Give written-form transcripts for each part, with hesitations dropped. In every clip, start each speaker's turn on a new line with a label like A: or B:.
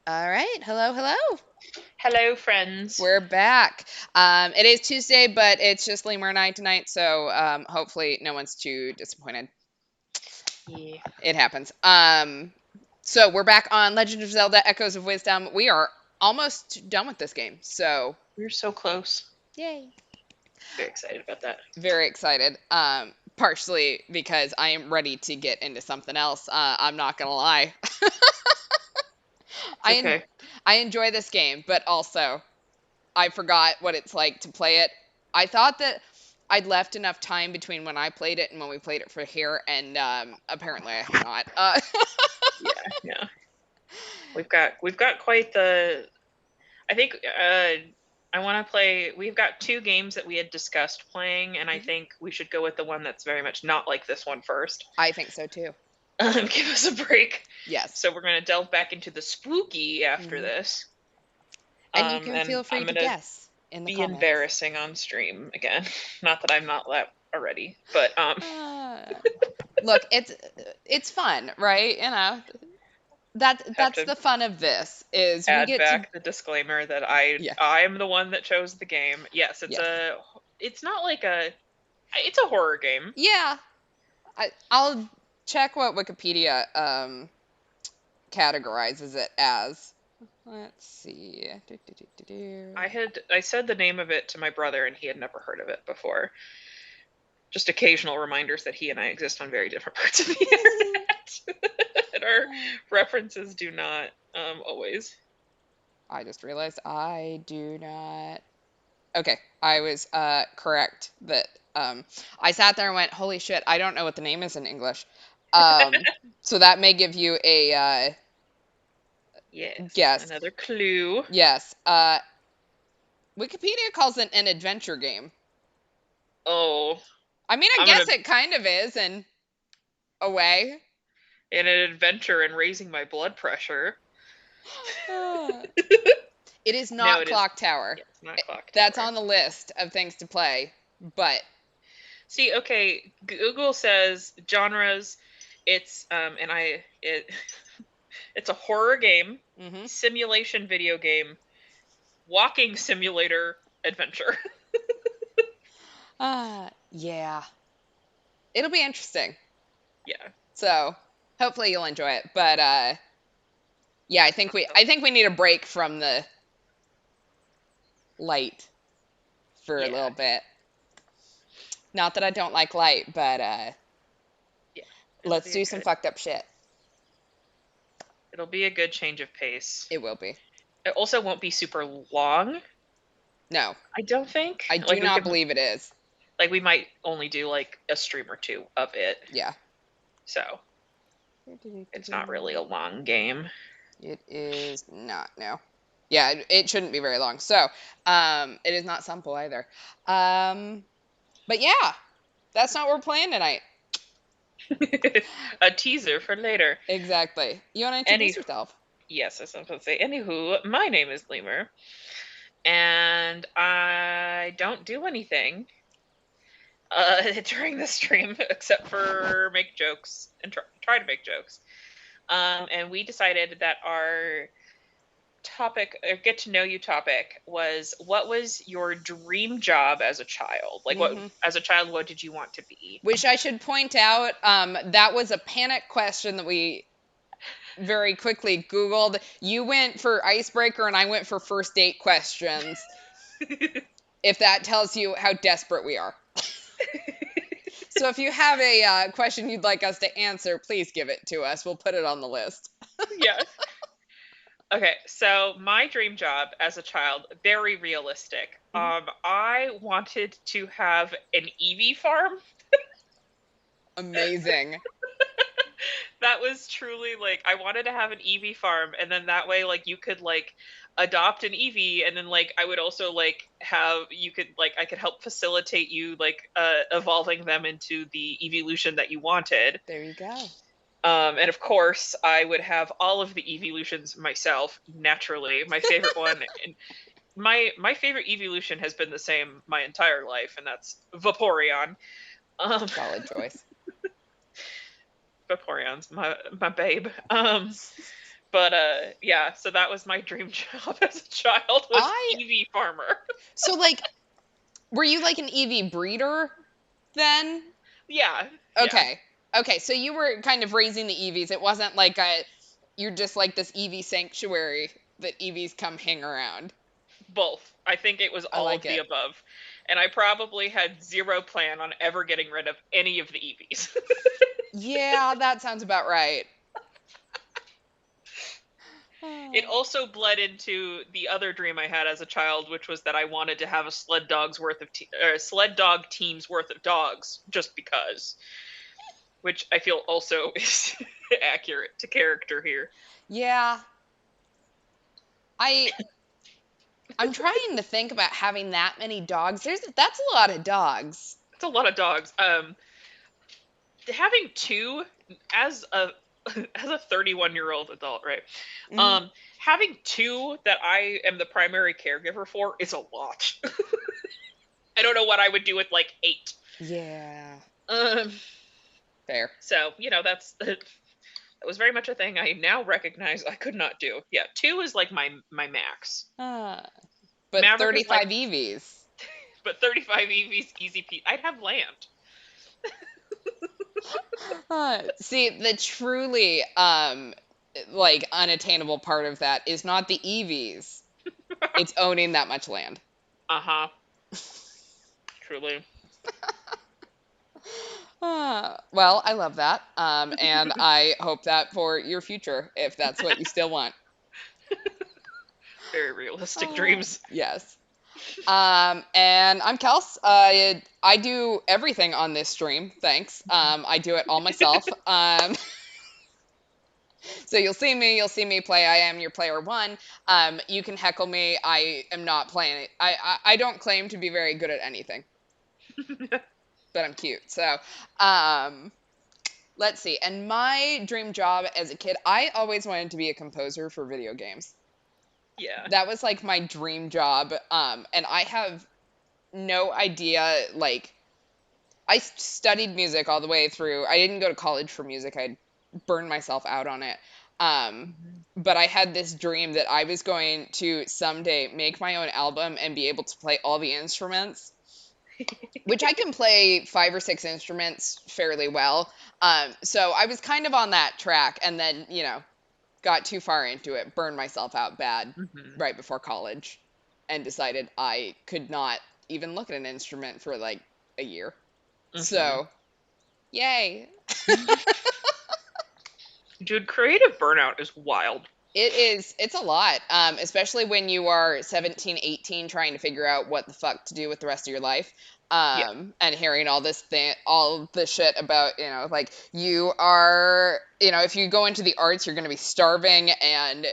A: All right. Hello, hello.
B: Hello, friends.
A: We're back. It is Tuesday, but it's just Lemur and I tonight, so hopefully no one's too disappointed.
B: Yeah,
A: It happens. So we're back on Legend of Zelda: Echoes of Wisdom. We are almost done with this game, so
B: we're so close.
A: yay!
B: Very excited about that.
A: Very excited. Partially because I am ready to get into something else. I'm not gonna lie.
B: It's
A: I en-
B: okay.
A: I enjoy this game, but also I forgot what it's like to play it. I thought that I'd left enough time between when I played it and when we played it for here, and apparently I have not.
B: Yeah, yeah. We've got quite the. I think I want to play. We've got two games that we had discussed playing, and I think we should go with the one that's very much not like this one first.
A: I think so too.
B: Give us a break.
A: Yes.
B: So we're gonna delve back into the spooky after
A: Mhm.
B: this.
A: And you can
B: And
A: feel free
B: I'm
A: to
B: gonna
A: guess in the
B: be
A: comments.
B: embarrassing on stream again. Not that I'm not that already, but
A: Uh, Look, it's fun, right?
B: have
A: That's
B: to
A: the fun of this is we
B: add
A: get to
B: back the disclaimer that I
A: yeah,
B: I'm the one that chose the game. Yes,
A: yes.
B: it's not like it's a horror game.
A: Yeah. I'll check what Wikipedia categorizes it as. Let's see.
B: I said the name of it to my brother and he had never heard of it before. Just occasional reminders that he and I exist on very different parts of the internet. And our references do not always.
A: I just realized I do not. Okay, I was correct that I sat there and went, "Holy shit, I don't know what the name is in English." So that may give you a
B: Yes,
A: guess.
B: another clue.
A: Yes. Wikipedia calls it an adventure game.
B: Oh,
A: I mean, I
B: I'm
A: guess
B: gonna
A: it kind of is in a way.
B: in an adventure in raising my blood pressure.
A: Uh, it is
B: No,
A: not
B: it is.
A: Clock Tower.
B: Yeah, it's not Clock
A: That's
B: Tower.
A: on the list of things to play, but
B: See, okay, Google says genres. It's and I it it's a horror game,
A: hmm
B: simulation video game, walking simulator adventure.
A: yeah, it'll be interesting.
B: Yeah.
A: So hopefully you'll enjoy it. But yeah, I think we need a break from the light for a little
B: Yeah.
A: bit. Not that I don't like light, but
B: Yeah. It'll
A: let's
B: be a
A: do some
B: good.
A: fucked up shit.
B: It'll be a good change of pace.
A: It will be.
B: It also won't be super long,
A: No,
B: I don't think.
A: I do not believe it is.
B: Like we might only do like a stream or two of it.
A: Yeah.
B: So, it's not really a long game.
A: It is not. No. Yeah, it shouldn't be very long. So, it is not simple either. But yeah, that's not what we're playing tonight.
B: A teaser for later.
A: Exactly. You want to
B: Any
A: introduce yourself?
B: Yes, as I'm supposed to say. Anywho, my name is Lemur, and I don't do anything during the stream except for make jokes and try to make jokes. And we decided that our topic, or get to know you topic, was what was your dream job as a child? Like, what
A: hmm
B: as a child, what did you want to be?
A: Which I should point out, that was a panic question that we very quickly Googled. You went for icebreaker and I went for first date questions. If that tells you how desperate we are. So if you have a question you'd like us to answer, please give it to us. We'll put it on the list.
B: Yes. Okay, so my dream job as a child, very realistic.
A: Mhm.
B: I wanted to have an Eevee farm.
A: Amazing.
B: That was truly like I wanted to have an Eevee farm, and then that way, like you could like adopt an Eevee, and then like I would also like have you could like I could help facilitate you like evolving them into the evolution that you wanted.
A: There you go.
B: And of course, I would have all of the evolutions myself. Naturally, my favorite one, and my favorite evolution has been the same my entire life, and that's Vaporeon.
A: Solid choice.
B: Vaporeon's my babe. But yeah, so that was my dream job as a child, was
A: I
B: EV farmer.
A: so like were you like an EV breeder then?
B: Yeah, yeah,
A: Okay. Okay, so you were kind of raising the EVs. It wasn't like a you're just like this EV sanctuary that EVs come hang around.
B: both. I think it was
A: I
B: all
A: like
B: of the
A: it.
B: above. And I probably had zero plan on ever getting rid of any of the EVs.
A: Yeah, that sounds about right.
B: It
A: Ah.
B: also bled into the other dream I had as a child, which was that I wanted to have a sled dog team's worth of dogs, just because. Which I feel also is accurate to character here.
A: Yeah, I I'm trying to think about having that many dogs. That's a lot of dogs.
B: It's a lot of dogs. Having two as a as a 31-year-old adult, right?
A: Mhm.
B: Um, having two that I am the primary caregiver for is a lot. I don't know what I would do with like eight.
A: Yeah,
B: Um,
A: fair.
B: so that was very much a thing I now recognize I could not do. Yeah, two is like my max.
A: Ah, but
B: Maverick is like,
A: 35 EVs.
B: but 35 EVs easy peasy. I'd have land.
A: See, the truly like unattainable part of that is not the EVs. It's owning that much land.
B: Uh huh. Truly.
A: Well, I love that. And I hope that for your future, if that's what you still want.
B: Very realistic dreams.
A: Yes. And I'm Kels. I do everything on this stream. Thanks. I do it all myself. So you'll see me play. I am your player one. You can heckle me. I am not playing it. I don't claim to be very good at anything, but I'm cute. So, um, let's see. And my dream job as a kid, I always wanted to be a composer for video games.
B: Yeah.
A: That was like my dream job. And I have no idea. Like, I studied music all the way through. I didn't go to college for music. I burned myself out on it. Um,
B: Mhm.
A: but I had this dream that I was going to someday make my own album and be able to play all the instruments, which I can play 5 or 6 instruments fairly well. So I was kind of on that track, and then got too far into it, burned myself out bad
B: Mhm.
A: right before college, and decided I could not even look at an instrument for like a year.
B: Mhm.
A: So, yay.
B: Dude, creative burnout is wild.
A: It's a lot, especially when you are 17, 18, trying to figure out what the fuck to do with the rest of your life.
B: Yeah.
A: And hearing all the shit about, like you are, if you go into the arts, you're going to be starving and,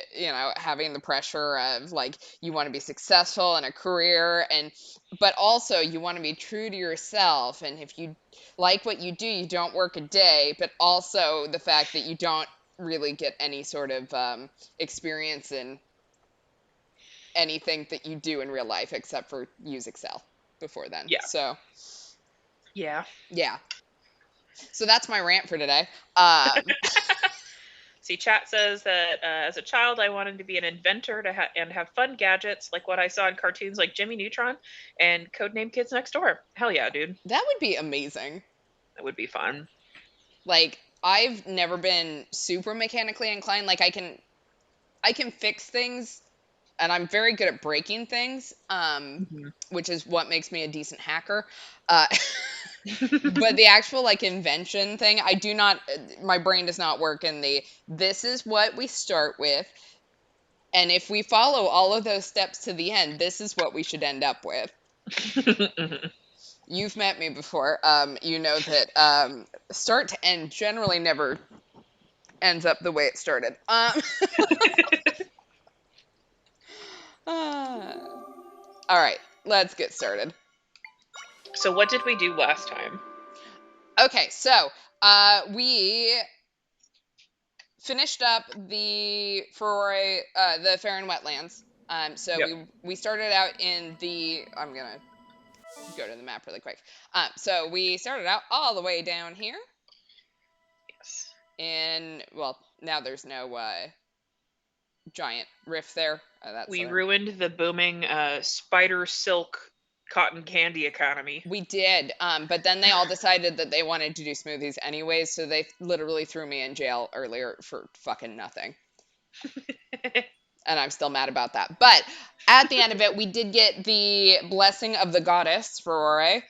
A: having the pressure of like, you want to be successful in a career but also you want to be true to yourself. And if you like what you do, you don't work a day, but also the fact that you don't really get any sort of experience in anything that you do in real life except for use Excel before then.
B: Yeah.
A: So,
B: Yeah.
A: yeah. So that's my rant for today. Um,
B: See, chat says that as a child, I wanted to be an inventor and have fun gadgets like what I saw in cartoons like Jimmy Neutron and Codename Kids Next Door. Hell yeah, dude.
A: that would be amazing.
B: That would be fun.
A: Like I've never been super mechanically inclined. Like I can fix things and I'm very good at breaking things,
B: Mhm.
A: which is what makes me a decent hacker. Uh, but the actual like invention thing, I do not. My brain does not work in the. This is what we start with, and if we follow all of those steps to the end, this is what we should end up with.
B: Mhm.
A: You've met me before. You know that start to end generally never ends up the way it started. All right, let's get started.
B: So, what did we do last time?
A: Okay, so we finished up the Fair and Wetlands. So
B: Yep.
A: we started out in the. I'm gonna go to the map really quick. So we started out all the way down here,
B: Yes.
A: and well, now there's no. giant rift there. That's
B: We
A: other.
B: ruined the booming spider silk cotton candy economy.
A: We did, but then they all decided that they wanted to do smoothies anyways, so they literally threw me in jail earlier for fucking nothing. And I'm still mad about that. But at the end of it, we did get the blessing of the goddess, Ferrore,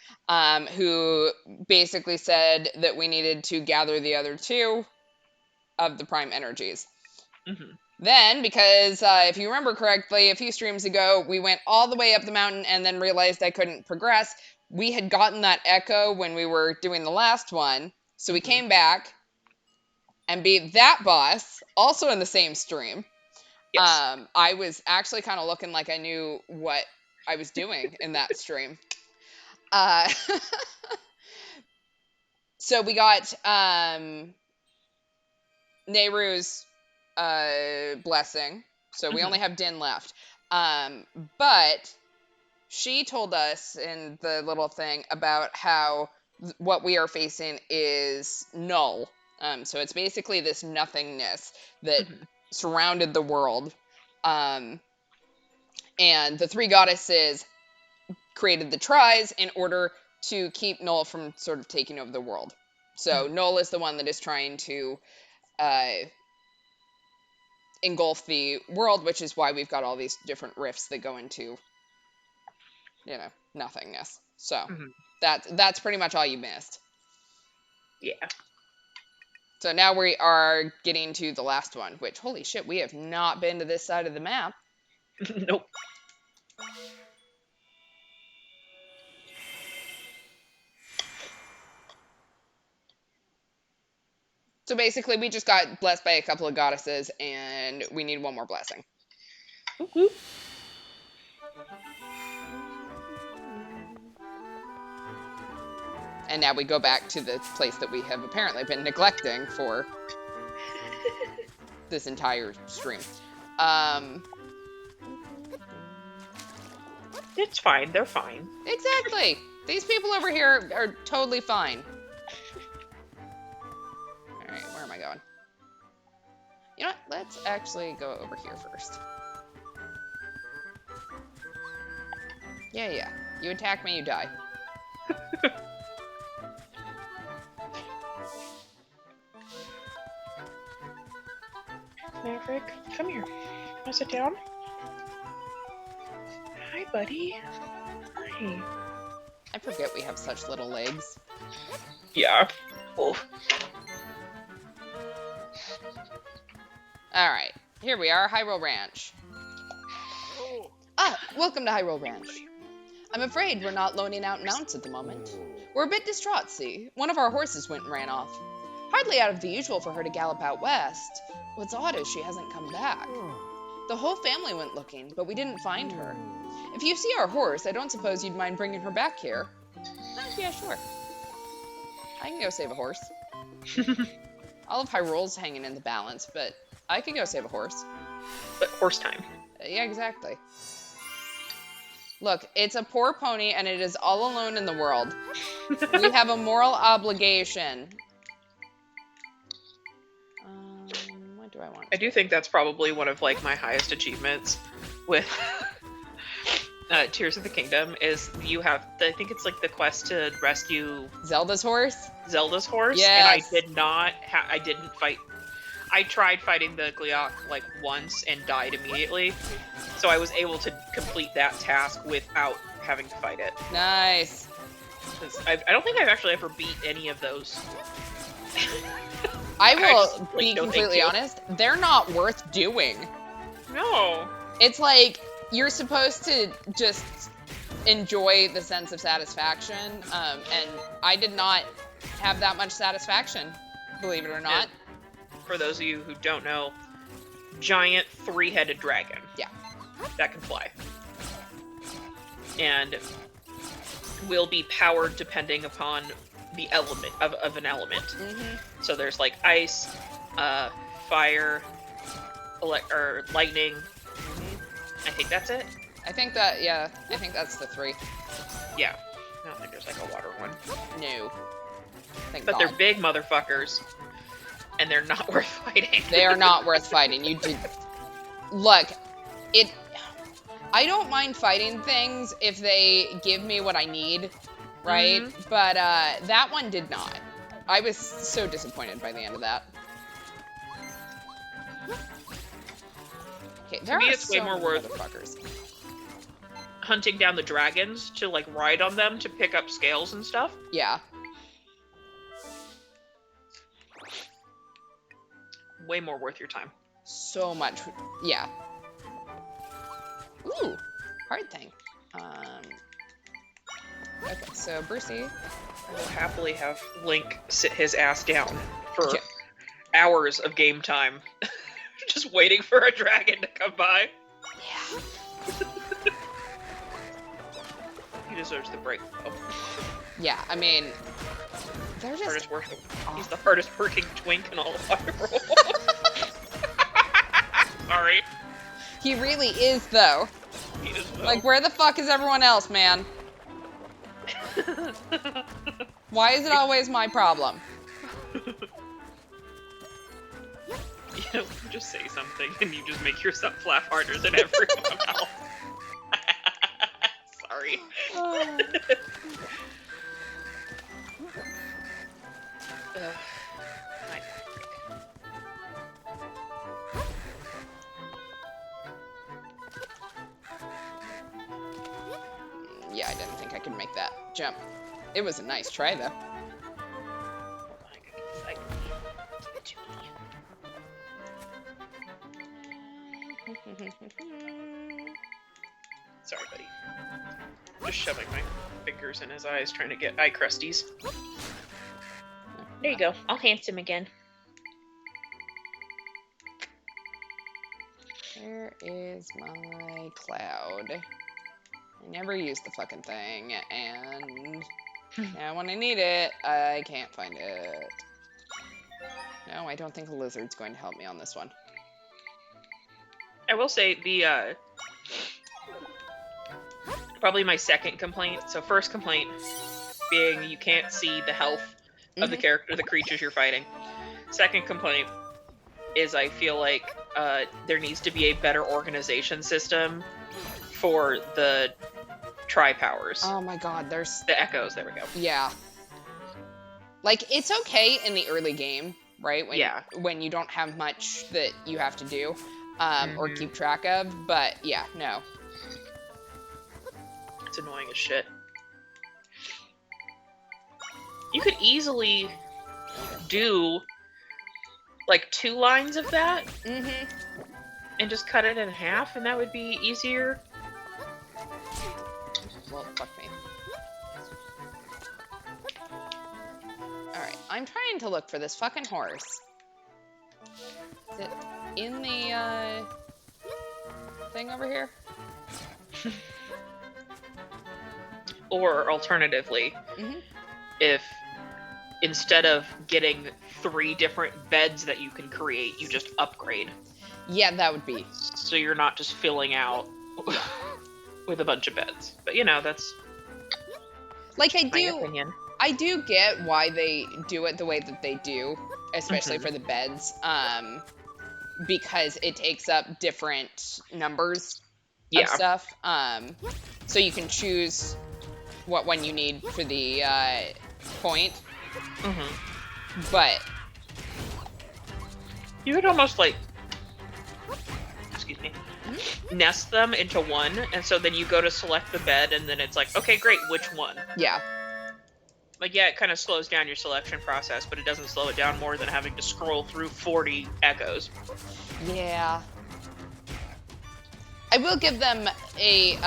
A: who basically said that we needed to gather the other two of the prime energies.
B: Mhm.
A: Then, because if you remember correctly, a few streams ago, we went all the way up the mountain and then realized I couldn't progress. We had gotten that echo when we were doing the last one. So we
B: Mhm.
A: came back and beat that boss, also in the same stream.
B: Yes.
A: I was actually kind of looking like I knew what I was doing in that stream. Uh, so we got Nehru's blessing. So we
B: Mhm.
A: only have Din left. But she told us in the little thing about how what we are facing is null. So it's basically this nothingness that
B: Mhm.
A: surrounded the world. Um, and the three goddesses created the tries in order to keep Null from sort of taking over the world. So
B: Mhm.
A: Null is the one that is trying to uh, engulf the world, which is why we've got all these different rifts that go into, nothingness. So
B: Mhm.
A: that's pretty much all you missed.
B: Yeah.
A: So now we are getting to the last one, which, holy shit, we have not been to this side of the map.
B: Nope.
A: So basically, we just got blessed by a couple of goddesses, and we need one more blessing.
B: Whoop, whoop.
A: And now we go back to the place that we have apparently been neglecting for this entire stream. Um,
B: It's fine. They're fine.
A: exactly. These people over here are totally fine. All right, where am I going? You know what? Let's actually go over here first. Yeah. You attack me, you die.
B: Maverick, come here. Want to sit down? Hi, buddy. Hi.
A: I forget we have such little legs.
B: Yeah. Oh.
A: All right, here we are, Hyrule Ranch. Welcome to Hyrule Ranch. I'm afraid we're not loaning out mounts at the moment. We're a bit distraught, see. One of our horses went and ran off. Hardly out of the usual for her to gallop out west. What's odd is she hasn't come back. The whole family went looking, but we didn't find her. If you see our horse, I don't suppose you'd mind bringing her back here. Yeah, sure. I can go save a horse. All of Hyrule's hanging in the balance, but I can go save a horse.
B: But horse time.
A: Yeah, exactly. Look, it's a poor pony and it is all alone in the world. We have a moral obligation. What do I want?
B: I do think that's probably one of like my highest achievements with Tears of the Kingdom is you have I think it's like the quest to rescue
A: Zelda's horse?
B: Zelda's horse.
A: Yes.
B: And I didn't fight. I tried fighting the Gleeok like once and died immediately. So I was able to complete that task without having to fight it.
A: Nice.
B: 'Cause I don't think I've actually ever beat any of those.
A: I will
B: just, like,
A: be
B: no, thank
A: completely
B: you.
A: honest. They're not worth doing.
B: No.
A: It's like you're supposed to just enjoy the sense of satisfaction. And I did not have that much satisfaction, believe it or not.
B: And for those of you who don't know, giant three-headed dragon.
A: Yeah.
B: That can fly. And will be powered depending upon the element of an element.
A: Mm-hmm.
B: So there's like ice, fire, or lightning. I think that's it.
A: I think that's the three.
B: Yeah. I don't think there's like a water one.
A: No. Thank
B: But
A: God.
B: they're big motherfuckers. And they're not worth fighting.
A: They are not worth fighting. You did. Look, it. I don't mind fighting things if they give me what I need, right?
B: Mhm.
A: But that one did not. I was so disappointed by the end of that. Okay,
B: To
A: there
B: me,
A: are
B: it's way
A: so
B: more
A: many
B: worth
A: motherfuckers.
B: hunting down the dragons to like ride on them to pick up scales and stuff.
A: Yeah.
B: Way more worth your time.
A: So much. Yeah. Ooh, hard thing. Okay, so Brucey.
B: I will happily have Link sit his ass down for
A: Yeah.
B: hours of game time, just waiting for a dragon to come by.
A: Yeah.
B: He deserves the break, though.
A: Yeah, I mean, they're just.
B: Hardest working. He's the hardest working twink in all of Hyrule. Sorry.
A: He really is, though.
B: He is, though.
A: Like, where the fuck is everyone else, man? Why is it always my problem?
B: You know, you just say something and you just make yourself laugh harder than everyone else. Sorry.
A: Oh. Yeah, I didn't think I could make that jump. It was a nice try, though.
B: Sorry, buddy. Just shoving my fingers in his eyes, trying to get eye crusties. There you go. All handsome again.
A: Where is my cloud? I never use the fucking thing, and now when I need it, I can't find it. No, I don't think a lizard's going to help me on this one.
B: I will say the probably my second complaint. So first complaint being you can't see the health of the character, the creatures you're fighting. Second complaint is I feel like there needs to be a better organization system for the tri-powers.
A: Oh my god, there's...
B: The echoes, there we go.
A: Yeah. Like, it's okay in the early game, right? When you don't have much that you have to do or keep track of, but yeah, no.
B: It's annoying as shit. You could easily do like 2 lines of that and just cut it in half, and that would be easier.
A: Well, fuck me. Alright, I'm trying to look for this fucking horse. Is it in the thing over here?
B: Or alternatively, if instead of getting 3 different beds that you can create, you just upgrade.
A: Yeah, that would be.
B: So you're not just filling out with a bunch of beds. But you know, that's
A: like
B: my opinion.
A: I do get why they do it the way that they do, especially for the beds, because it takes up different numbers of stuff. So you can choose what one you need for the point. But
B: you could almost like, excuse me, nest them into one, and so then you go to select the bed, and then it's like, okay, great, which one?
A: Yeah.
B: Like, yeah, it kind of slows down your selection process, but it doesn't slow it down more than having to scroll through 40 echoes.
A: Yeah. I will give them a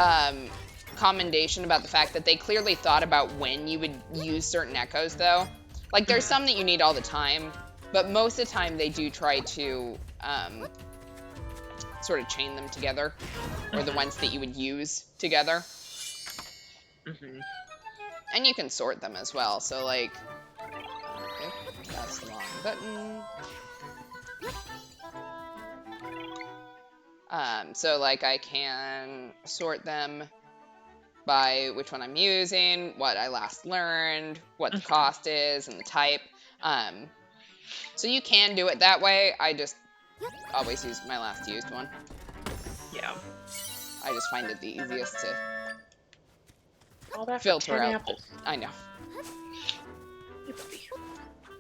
A: commendation about the fact that they clearly thought about when you would use certain echoes, though. Like, there's some that you need all the time, but most of the time they do try to sort of chain them together, or the ones that you would use together. And you can sort them as well, so like, that's the wrong button. So like I can sort them by which one I'm using, what I last learned, what the cost is, and the type. So you can do it that way. I just always use my last used one.
B: Yeah.
A: I just find it the easiest to
B: All that for
A: filter
B: 10
A: out.
B: apples.
A: I know.
B: Hey, buddy.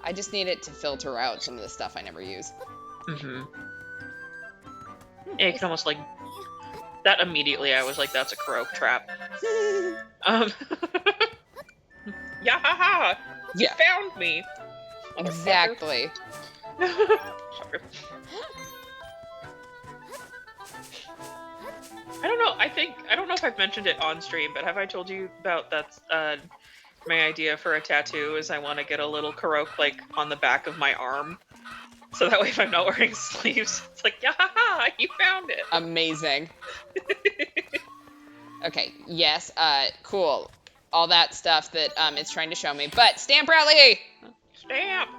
A: I just need it to filter out some of the stuff I never use.
B: Mm-hmm. Yeah, you can almost like that immediately. I was like, that's a Kurok trap. Um. Yahaha! You
A: Yeah.
B: found me. Motherfucker.
A: Exactly.
B: Sorry. I don't know. I don't know if I've mentioned it on stream, but have I told you about that? My idea for a tattoo is I want to get a little Kurok like on the back of my arm, so that way if I'm not wearing sleeves, it's like, yahaha, you found it.
A: Amazing. Okay. Yes. Cool. All that stuff that it's trying to show me. But stamp rally.
B: Stamp.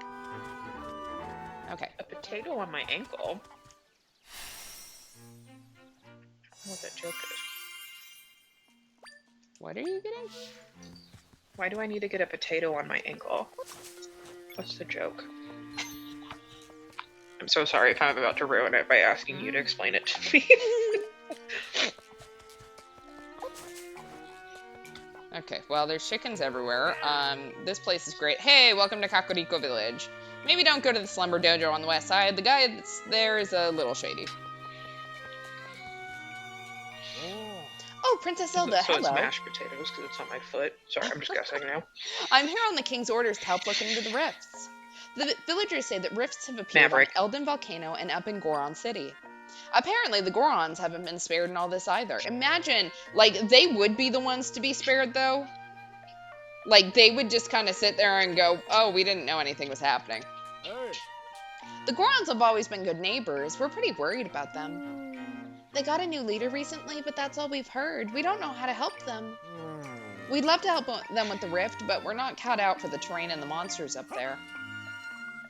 A: Okay.
B: A potato on my ankle. I don't know what that joke is.
A: What are you getting?
B: Why do I need to get a potato on my ankle? What's the joke? I'm so sorry if I'm about to ruin it by asking you to explain it to me.
A: Okay, well, there's chickens everywhere. This place is great. Hey, welcome to Kakariko Village. Maybe don't go to the Slumber Dojo on the west side. The guy that's there is a little shady. Oh, Princess Zelda,
B: So it's
A: hello.
B: mashed potatoes because it's on my foot. Sorry, I'm just guessing now.
A: I'm here on the king's orders to help look into the rifts. The villagers say that rifts have appeared
B: Maverick.
A: on Eldin Volcano and up in Goron City. Apparently, the Gorons haven't been spared in all this either. Imagine, like, they would be the ones to be spared, though. Like, they would just kind of sit there and go, oh, we didn't know anything was happening.
C: Hey.
A: The Gorons have always been good neighbors. We're pretty worried about them. They got a new leader recently, but that's all we've heard. We don't know how to help them. We'd love to help them with the rift, but we're not cut out for the terrain and the monsters up there.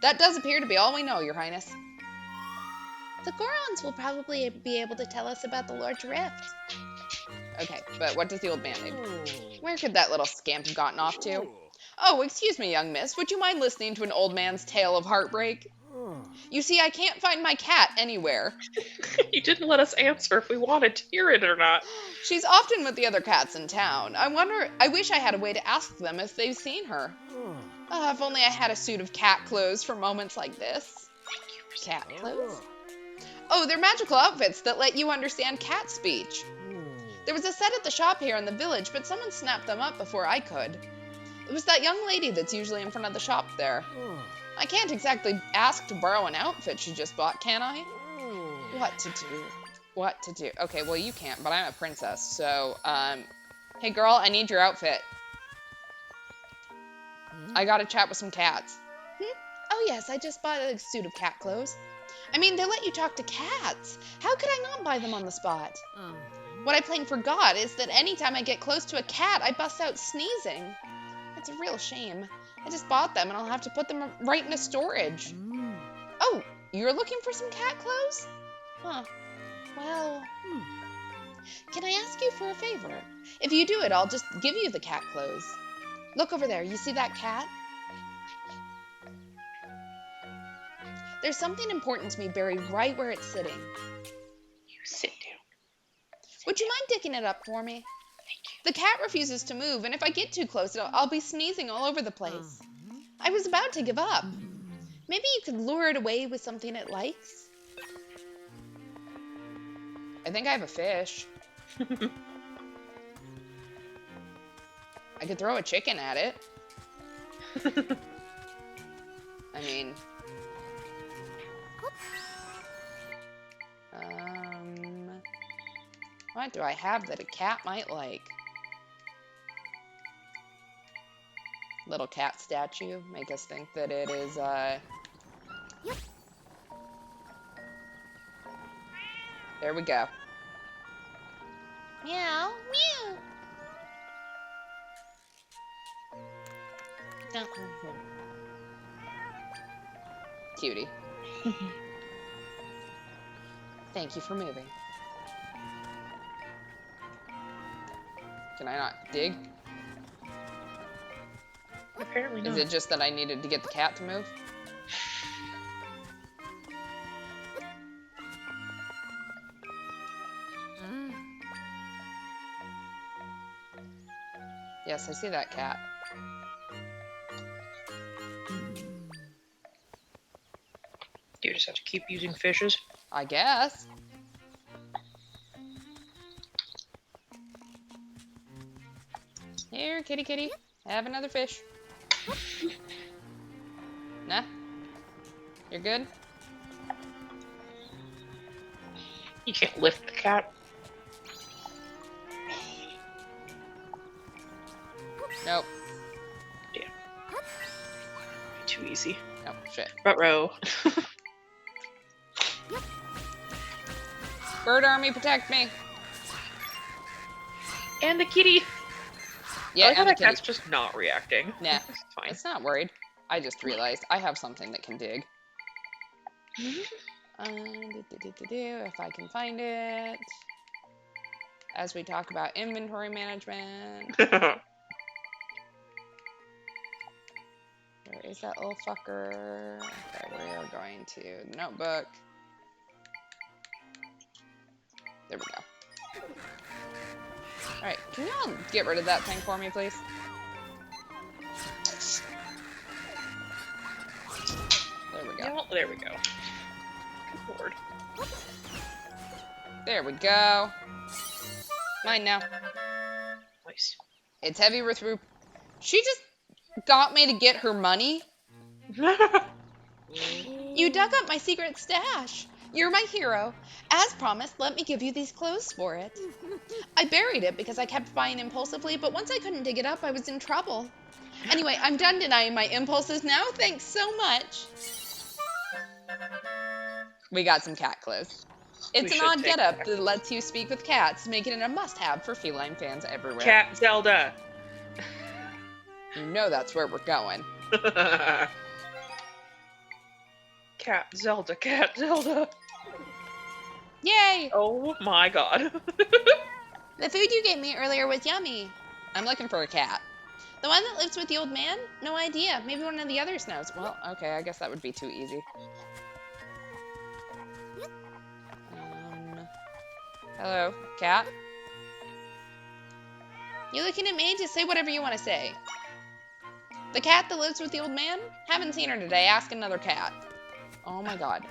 A: That does appear to be all we know, Your Highness. The Gorons will probably be able to tell us about the large rift. Okay, but what does the old man need? Where could that little scamp have gotten off to? Oh, excuse me, young miss. Would you mind listening to an old man's tale of heartbreak? You see, I can't find my cat anywhere.
B: You didn't let us answer if we wanted to hear it or not.
A: She's often with the other cats in town. I wish I had a way to ask them if they've seen her. Oh, if only I had a suit of cat clothes for moments like this. Cat clothes? Oh, they're magical outfits that let you understand cat speech. There was a set at the shop here in the village, but someone snapped them up before I could. It was that young lady that's usually in front of the shop there. I can't exactly ask to borrow an outfit she just bought, can I? What to do? What to do? Okay, well, you can't, but I'm a princess, so, hey, girl, I need your outfit. I gotta chat with some cats. Oh, yes, I just bought a suit of cat clothes. I mean, they let you talk to cats. How could I not buy them on the spot? What I plain forgot is that anytime I get close to a cat, I bust out sneezing. It's a real shame. I just bought them, and I'll have to put them right into storage. Oh, you're looking for some cat clothes? Huh. Well, can I ask you for a favor? If you do it, I'll just give you the cat clothes. Look over there. You see that cat? There's something important to me buried right where it's sitting.
B: You sit down.
A: Would you mind digging it up for me? The cat refuses to move, and if I get too close, I'll be sneezing all over the place. I was about to give up. Maybe you could lure it away with something it likes? I think I have a fish. I could throw a chicken at it. I mean... what do I have that a cat might like? Little cat statue. Make us think that it is,
C: Yep.
A: There we go. Meow, meow. Cutie. Thank you for moving. Can I not dig?
B: Apparently not.
A: Is it just that I needed to get the cat to move? Yes, I see that cat.
B: You just have to keep using fishes.
A: I guess. Here, kitty kitty. Have another fish. Nah? You're good?
B: You can't lift the cat.
A: Nope.
B: Damn. Too easy.
A: Oh, shit.
B: Ruh-roh.
A: Bird army, protect me.
B: And the kitty.
A: Yeah,
B: I like how
A: and the
B: that cat's
A: kitty.
B: just not reacting.
A: Nah,
B: It's fine.
A: it's not worried. I just realized I have something that can dig. If I can find it. As we talk about inventory management. Where is that little fucker? Okay, we are going to the notebook. There we go. Alright, can you all get rid of that thing for me, please? There we go.
B: Yeah, there we go. Good lord.
A: There we go. Mine now.
B: Nice.
A: It's heavy with root. She just got me to get her money. You dug up my secret stash. You're my hero. As promised, let me give you these clothes for it. I buried it because I kept buying impulsively, but once I couldn't dig it up, I was in trouble. Anyway, I'm done denying my impulses now. Thanks so much. We got some cat clothes. It's
B: We
A: an
B: should
A: odd
B: take
A: getup
B: that.
A: that lets you speak with cats, making it a must-have for feline fans everywhere.
B: Cat Zelda.
A: You know that's where we're going.
B: Cat Zelda, Cat Zelda.
A: Yay!
B: Oh my god.
A: The food you gave me earlier was yummy. I'm looking for a cat. The one that lives with the old man? No idea. Maybe one of the others knows. Well, okay, I guess that would be too easy. Hello, cat? You looking at me? Just say whatever you want to say. The cat that lives with the old man? Haven't seen her today. Ask another cat. Oh my god.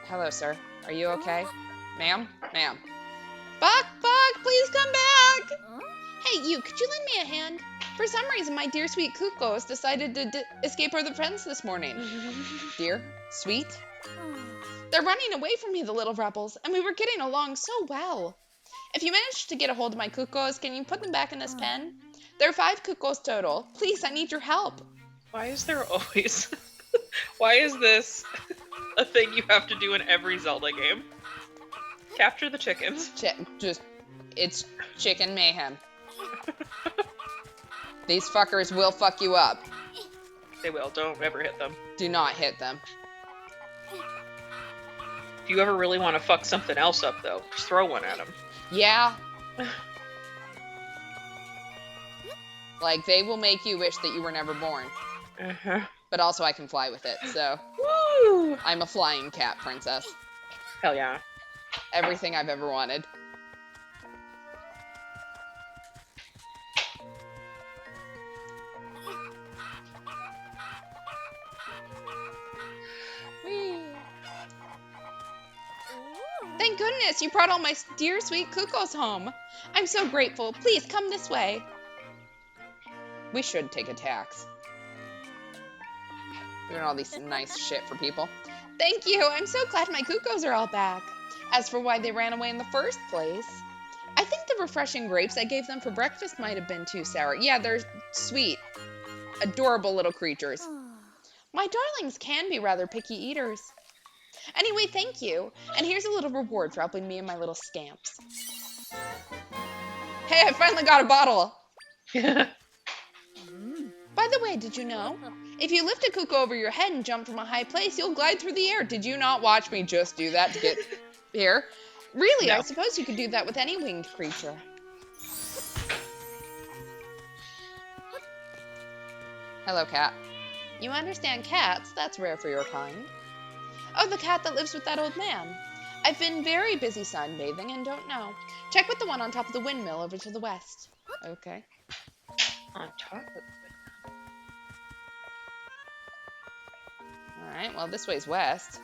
A: Hello, sir. Are you okay? Ma'am? Ma'am. Buck, please come back! Hey, you, could you lend me a hand? For some reason, my dear sweet Kuko has decided to escape her friends this morning. Dear? Sweet? They're running away from me, the little rebels, and we were getting along so well. If you manage to get a hold of my Kukos, can you put them back in this pen? There are 5 Kukos total. Please, I need your help.
B: Why is there always... Why is this a thing you have to do in every Zelda game? Capture the chickens.
A: It's chicken mayhem. These fuckers will fuck you up.
B: They will. Don't ever hit them.
A: Do not hit them.
B: If you ever really want to fuck something else up, though, just throw one at them.
A: Yeah. Like, they will make you wish that you were never born.
B: Uh-huh.
A: But also I can fly with it, so...
B: Woo!
A: I'm a flying cat princess.
B: Hell yeah.
A: Everything I've ever wanted. Whee! Thank goodness you brought all my dear sweet Kukos home. I'm so grateful. Please come this way. We should take a tax. Doing all these nice shit for people. Thank you. I'm so glad my Kukos are all back. As for why they ran away in the first place, I think the refreshing grapes I gave them for breakfast might have been too sour. Yeah, they're sweet, adorable little creatures. My darlings can be rather picky eaters. Anyway, thank you. And here's a little reward for helping me and my little scamps. Hey, I finally got a bottle. By the way, did you know? If you lift a Kuko over your head and jump from a high place, you'll glide through the air. Did you not watch me just do that to get here? Really,
B: No.
A: I suppose you could do that with any winged creature. Hello, cat. You understand cats? That's rare for your kind. Oh, the cat that lives with that old man. I've been very busy sunbathing and don't know. Check with the one on top of the windmill over to the west. Okay.
B: On top of it.
A: Alright, well, this way's west.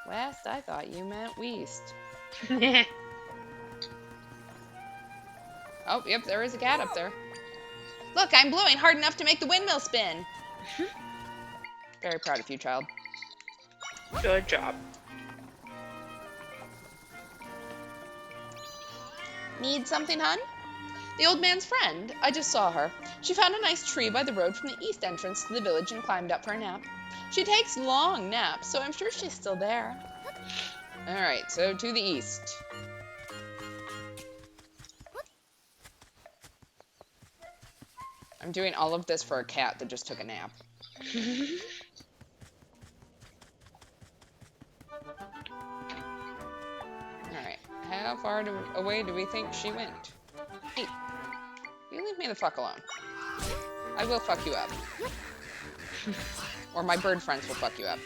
A: West? I thought you meant west. Oh, yep, there is a cat up there. Look, I'm blowing hard enough to make the windmill spin. Very proud of you, child.
B: Good job.
A: Need something, hun? The old man's friend. I just saw her. She found a nice tree by the road from the east entrance to the village and climbed up for a nap. She takes long naps, so I'm sure she's still there. Alright, so to the east. I'm doing all of this for a cat that just took a nap. Alright, how far away do we think she went? Hey, you leave me the fuck alone. I will fuck you up. Or my bird friends will fuck you up.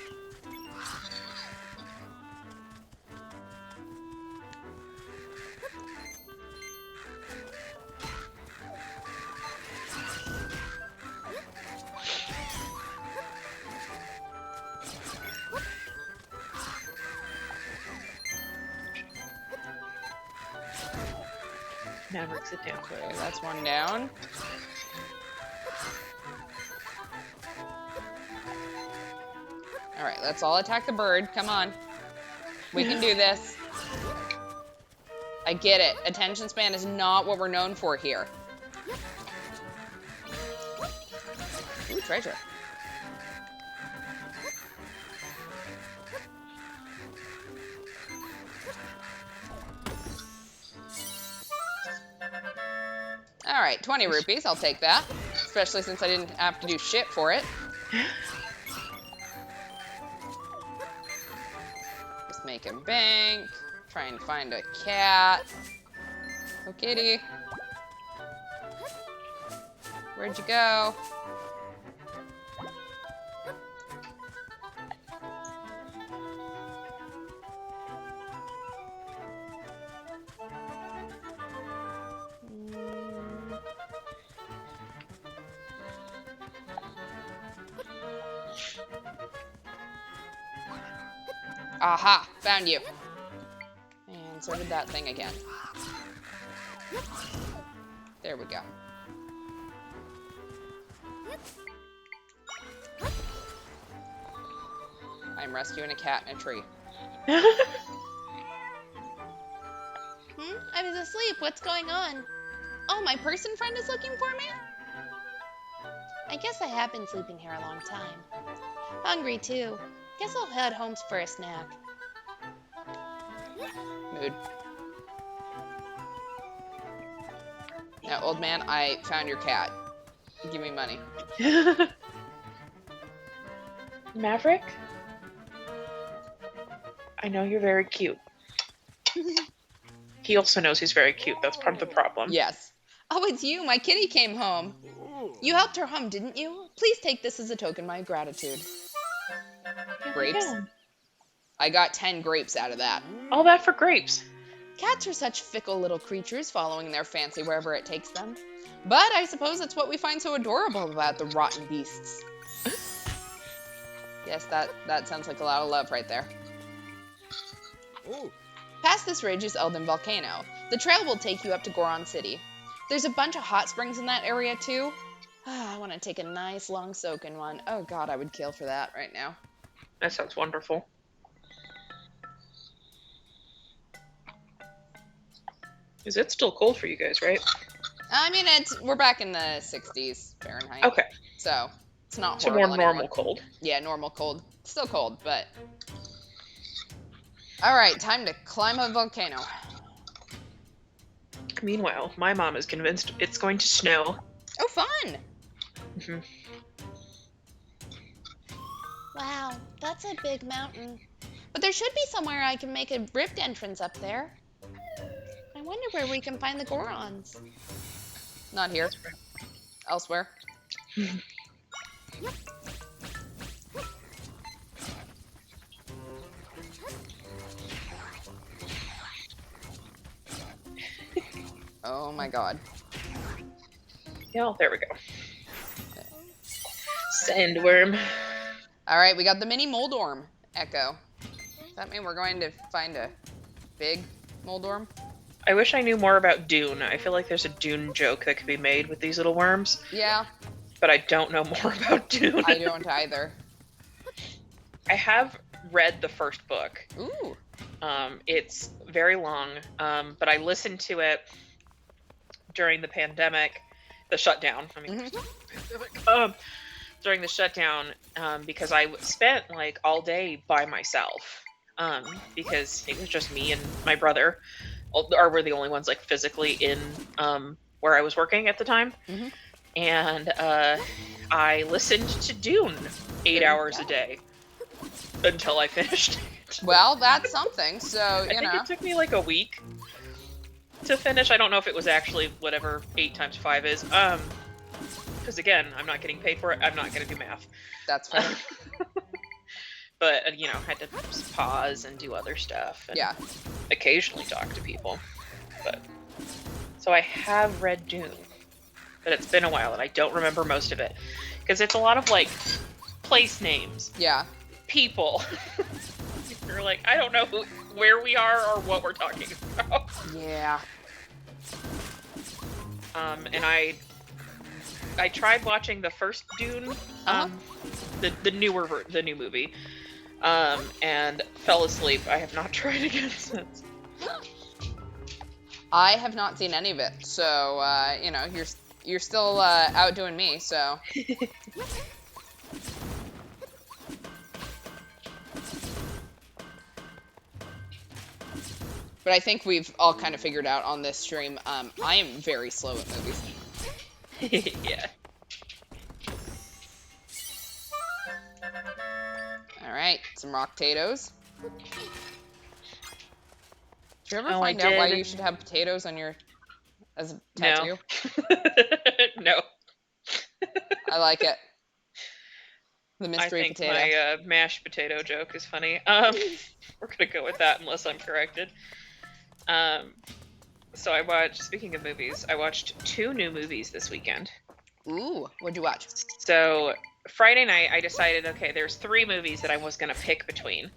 B: Maverick, sit down.
A: Okay, that's one down. Alright, let's all attack the bird. Come on. We can do this. I get it. Attention span is not what we're known for here. Ooh, treasure. Alright, 20 rupees. I'll take that. Especially since I didn't have to do shit for it. Just make a bank. Try and find a cat. Oh, kitty. Where'd you go? Aha! Found you. And so did that thing again. There we go. I'm rescuing a cat in a tree. I was asleep. What's going on? Oh, my person friend is looking for me? I guess I have been sleeping here a long time. Hungry, too. Guess I'll head home for a snack. Mood. Now, old man, I found your cat. Give me money.
B: Maverick? I know you're very cute. He also knows he's very cute. That's part of the problem.
A: Yes. Oh, it's you. My kitty came home. You helped her home, didn't you? Please take this as a token of my gratitude. Grapes?
B: Yeah.
A: I got 10 grapes out of that.
B: All that for grapes.
A: Cats are such fickle little creatures, following their fancy wherever it takes them. But I suppose it's what we find so adorable about the rotten beasts. Yes, that sounds like a lot of love right there.
C: Ooh.
A: Past this ridge is Elden Volcano. The trail will take you up to Goron City. There's a bunch of hot springs in that area too. I want to take a nice long soak in one. Oh god, I would kill for that right now.
B: That sounds wonderful. Is it still cold for you guys, right?
A: I mean, we're back in the 60s Fahrenheit.
B: Okay.
A: So it's not
B: So
A: horrible
B: more normal
A: anymore.
B: cold.
A: Yeah, normal cold. Still cold, but... Alright, time to climb a volcano.
B: Meanwhile, my mom is convinced it's going to snow.
A: Oh, fun!
B: Mhm.
A: Wow, that's a big mountain. But there should be somewhere I can make a rift entrance up there. I wonder where we can find the Gorons. Not here. Elsewhere. Oh my god.
B: Yeah, there we go. Sandworm.
A: All right, we got the mini Moldorm echo. Does that mean we're going to find a big Moldorm?
B: I wish I knew more about Dune. I feel like there's a Dune joke that could be made with these little worms,
A: Yeah,
B: but I don't know more about Dune.
A: I don't either.
B: I have read the first book.
A: Ooh.
B: It's very long, but I listened to it during the pandemic, the shutdown. I mean, there's no pandemic. During the shutdown, because I spent like all day by myself, because it was just me and my brother, or were the only ones like physically in where I was working at the time, and I listened to Dune 8 hours a day until I finished.
A: Well, that's something. So
B: I think it took me like a week to finish. I don't know if it was actually whatever 8 times 5 is. Because again, I'm not getting paid for it. I'm not going to do math.
A: That's fair.
B: But had to pause and do other stuff. And
A: Yeah.
B: occasionally talk to people. But so I have read Dune, but it's been a while and I don't remember most of it because it's a lot of like place names.
A: Yeah.
B: People. You're like, I don't know where we are or what we're talking about.
A: Yeah.
B: And I tried watching the first Dune, the new movie, and fell asleep. I have not tried again since.
A: I have not seen any of it, so you're still outdoing me. So. But I think we've all kind of figured out on this stream, I am very slow at movies.
B: Yeah.
A: Alright, some rock potatoes. Did you ever
B: Oh,
A: find
B: I
A: out why
B: did.
A: you should have potatoes on your as a
B: No.
A: tattoo?
B: No.
A: I like it. The
B: I
A: mystery
B: think
A: potato.
B: my mashed potato joke is funny. We're gonna go with that unless I'm corrected. So I watched. Speaking of movies, I watched 2 new movies this weekend.
A: Ooh, what'd you watch?
B: So Friday night, I decided, okay, there's 3 movies that I was gonna pick between.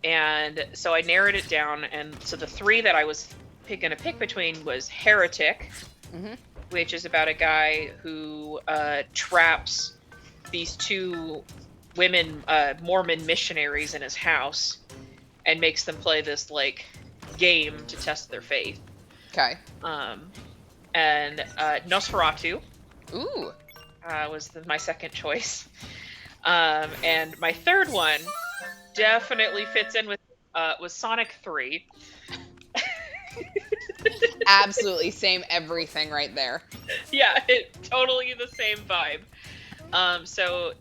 B: And so I narrowed it down, and so the 3 that I was gonna pick between was Heretic, which is about a guy who traps these 2 women Mormon missionaries in his house and makes them play this like game to test their faith.
A: Okay.
B: And Nosferatu
A: Ooh.
B: was my second choice. And my third one definitely fits in with was Sonic 3.
A: Absolutely same everything right there.
B: Yeah, totally the same vibe. So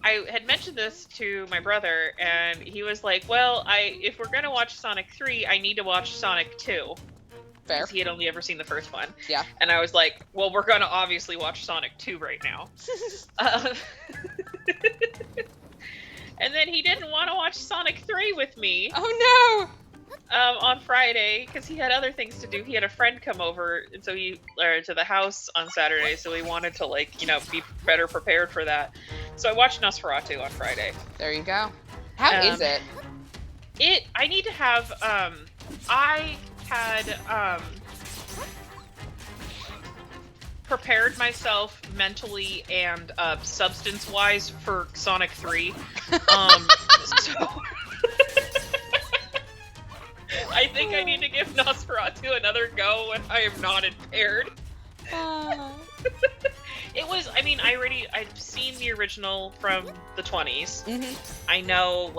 B: I had mentioned this to my brother, and he was like, "Well, if we're gonna watch Sonic 3, I need to watch Sonic 2."
A: Fair.
B: Because he had only ever seen the first one.
A: Yeah.
B: And I was like, "Well, we're gonna obviously watch Sonic 2 right now." And then he didn't want to watch Sonic 3 with me.
A: Oh
B: On Friday because he had other things to do. He had a friend come over, and so to the house on Saturday. So he wanted to be better prepared for that. So I watched Nosferatu on Friday.
A: no. There you go. How is it?
B: I need to have. I had prepared myself mentally and substance-wise for Sonic 3. So. I think I need to give Nosferatu another go when I am not impaired. It was, I've seen the original from the 20s. I know,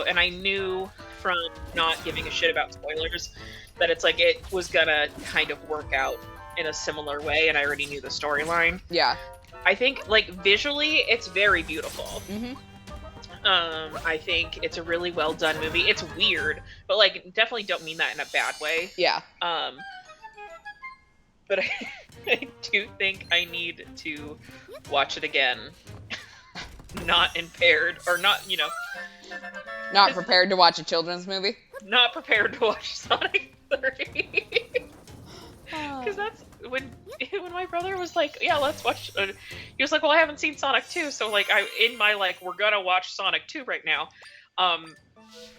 B: and I knew from not giving a shit about spoilers that it's like it was gonna kind of work out in a similar way, and I already knew the storyline.
A: Yeah.
B: I think, visually, it's very beautiful. I think it's a really well done movie. It's weird, but definitely don't mean that in a bad way.
A: Yeah.
B: But I do think I need to watch it again. Not impaired, or not,
A: Not prepared to watch a children's movie?
B: not prepared to watch Sonic 3. Because that's when when my brother was like, "Yeah, let's watch," he was like, "Well, I haven't seen Sonic 2, so like, we're gonna watch Sonic 2 right now." Um,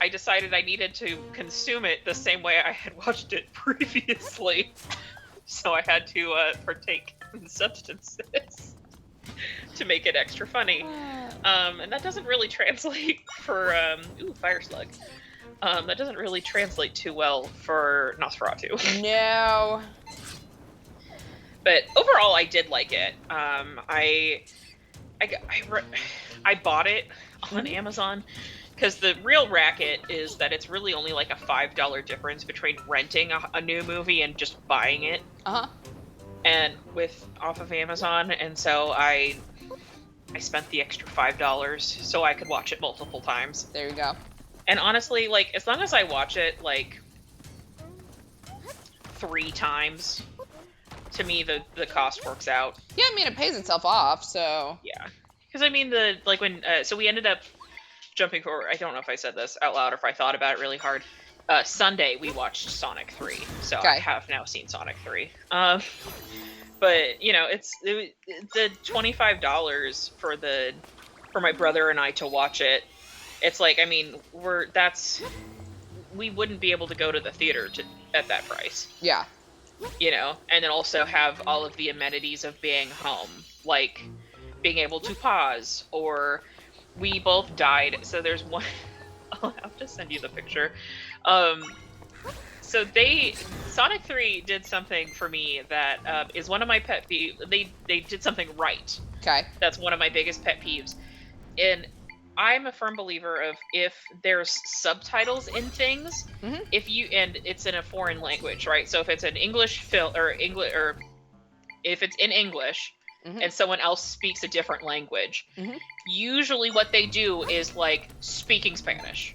B: I decided I needed to consume it the same way I had watched it previously, so I had to partake in substances to make it extra funny. And that doesn't really translate for fire slug. That doesn't really translate too well for Nosferatu.
A: No.
B: But overall, I did like it. I bought it on Amazon because the real racket is that it's really only like a $5 difference between renting a new movie and just buying it.
A: Uh-huh.
B: And off of Amazon, and so I spent the extra $5 so I could watch it multiple times.
A: There you go.
B: And honestly, like, as long as I watch it like 3 times, to me the cost works out.
A: Yeah, I mean, it pays itself off, so.
B: Yeah, because I mean so we ended up jumping forward. I don't know if I said this out loud or if I thought about it really hard. Sunday we watched Sonic 3, so
A: Okay.
B: I have now seen Sonic 3. But you know, it's the $25 for my brother and I to watch it. It's like, I mean, we wouldn't be able to go to the theater at that price.
A: Yeah.
B: You know, and then also have all of the amenities of being home, like being able to pause, or we both died. So there's one, I'll have to send you the picture. So Sonic 3 did something for me that is one of my pet peeves. They did something right.
A: Okay.
B: That's one of my biggest pet peeves. And I'm a firm believer of if there's subtitles in things,
A: Mhm.
B: and it's in a foreign language, right? So if it's an English film or if it's in English
A: Mhm.
B: and someone else speaks a different language,
A: Mhm.
B: usually what they do is like speaking Spanish.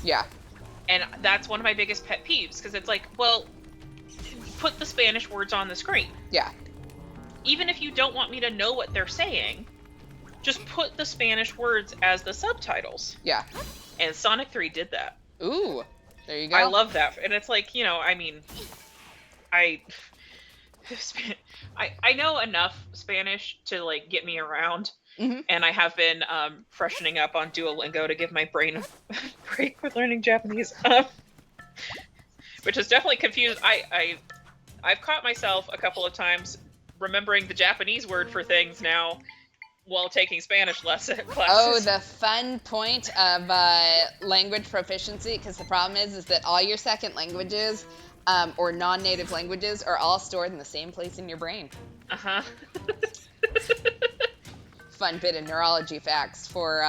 A: Yeah.
B: And that's one of my biggest pet peeves, because it's like, well, put the Spanish words on the screen.
A: Yeah.
B: Even if you don't want me to know what they're saying, just put the Spanish words as the subtitles.
A: Yeah.
B: And Sonic 3 did that.
A: Ooh. There you go.
B: I love that. And it's like, you know, I mean, I know enough Spanish to like get me around.
A: Mhm.
B: And I have been freshening up on Duolingo to give my brain a break with learning Japanese, which is definitely confused. I've caught myself a couple of times remembering the Japanese word for things now while taking Spanish classes.
A: Oh, the fun point of language proficiency, because the problem is that all your second languages or non-native languages are all stored in the same place in your brain.
B: Uh-huh.
A: Fun bit of neurology facts for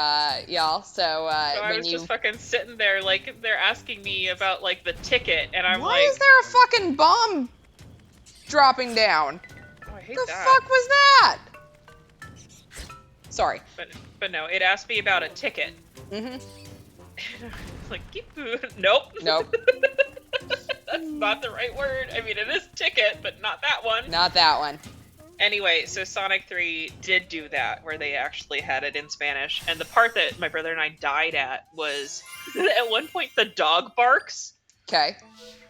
A: y'all. So
B: I
A: when
B: was
A: you
B: just fucking sitting there, like, they're asking me about, like, the ticket, and I'm
A: why
B: like...
A: is there a fucking bomb dropping down?
B: Oh, I hate
A: The
B: that.
A: fuck was that? Sorry.
B: But no, it asked me about a ticket.
A: Mhm.
B: Like, nope.
A: Nope.
B: That's not the right word. I mean, it is ticket, but not that one.
A: Not that one.
B: Anyway, so Sonic 3 did do that, where they actually had it in Spanish. And the part that my brother and I died at was, at one point, the dog barks,
A: Okay.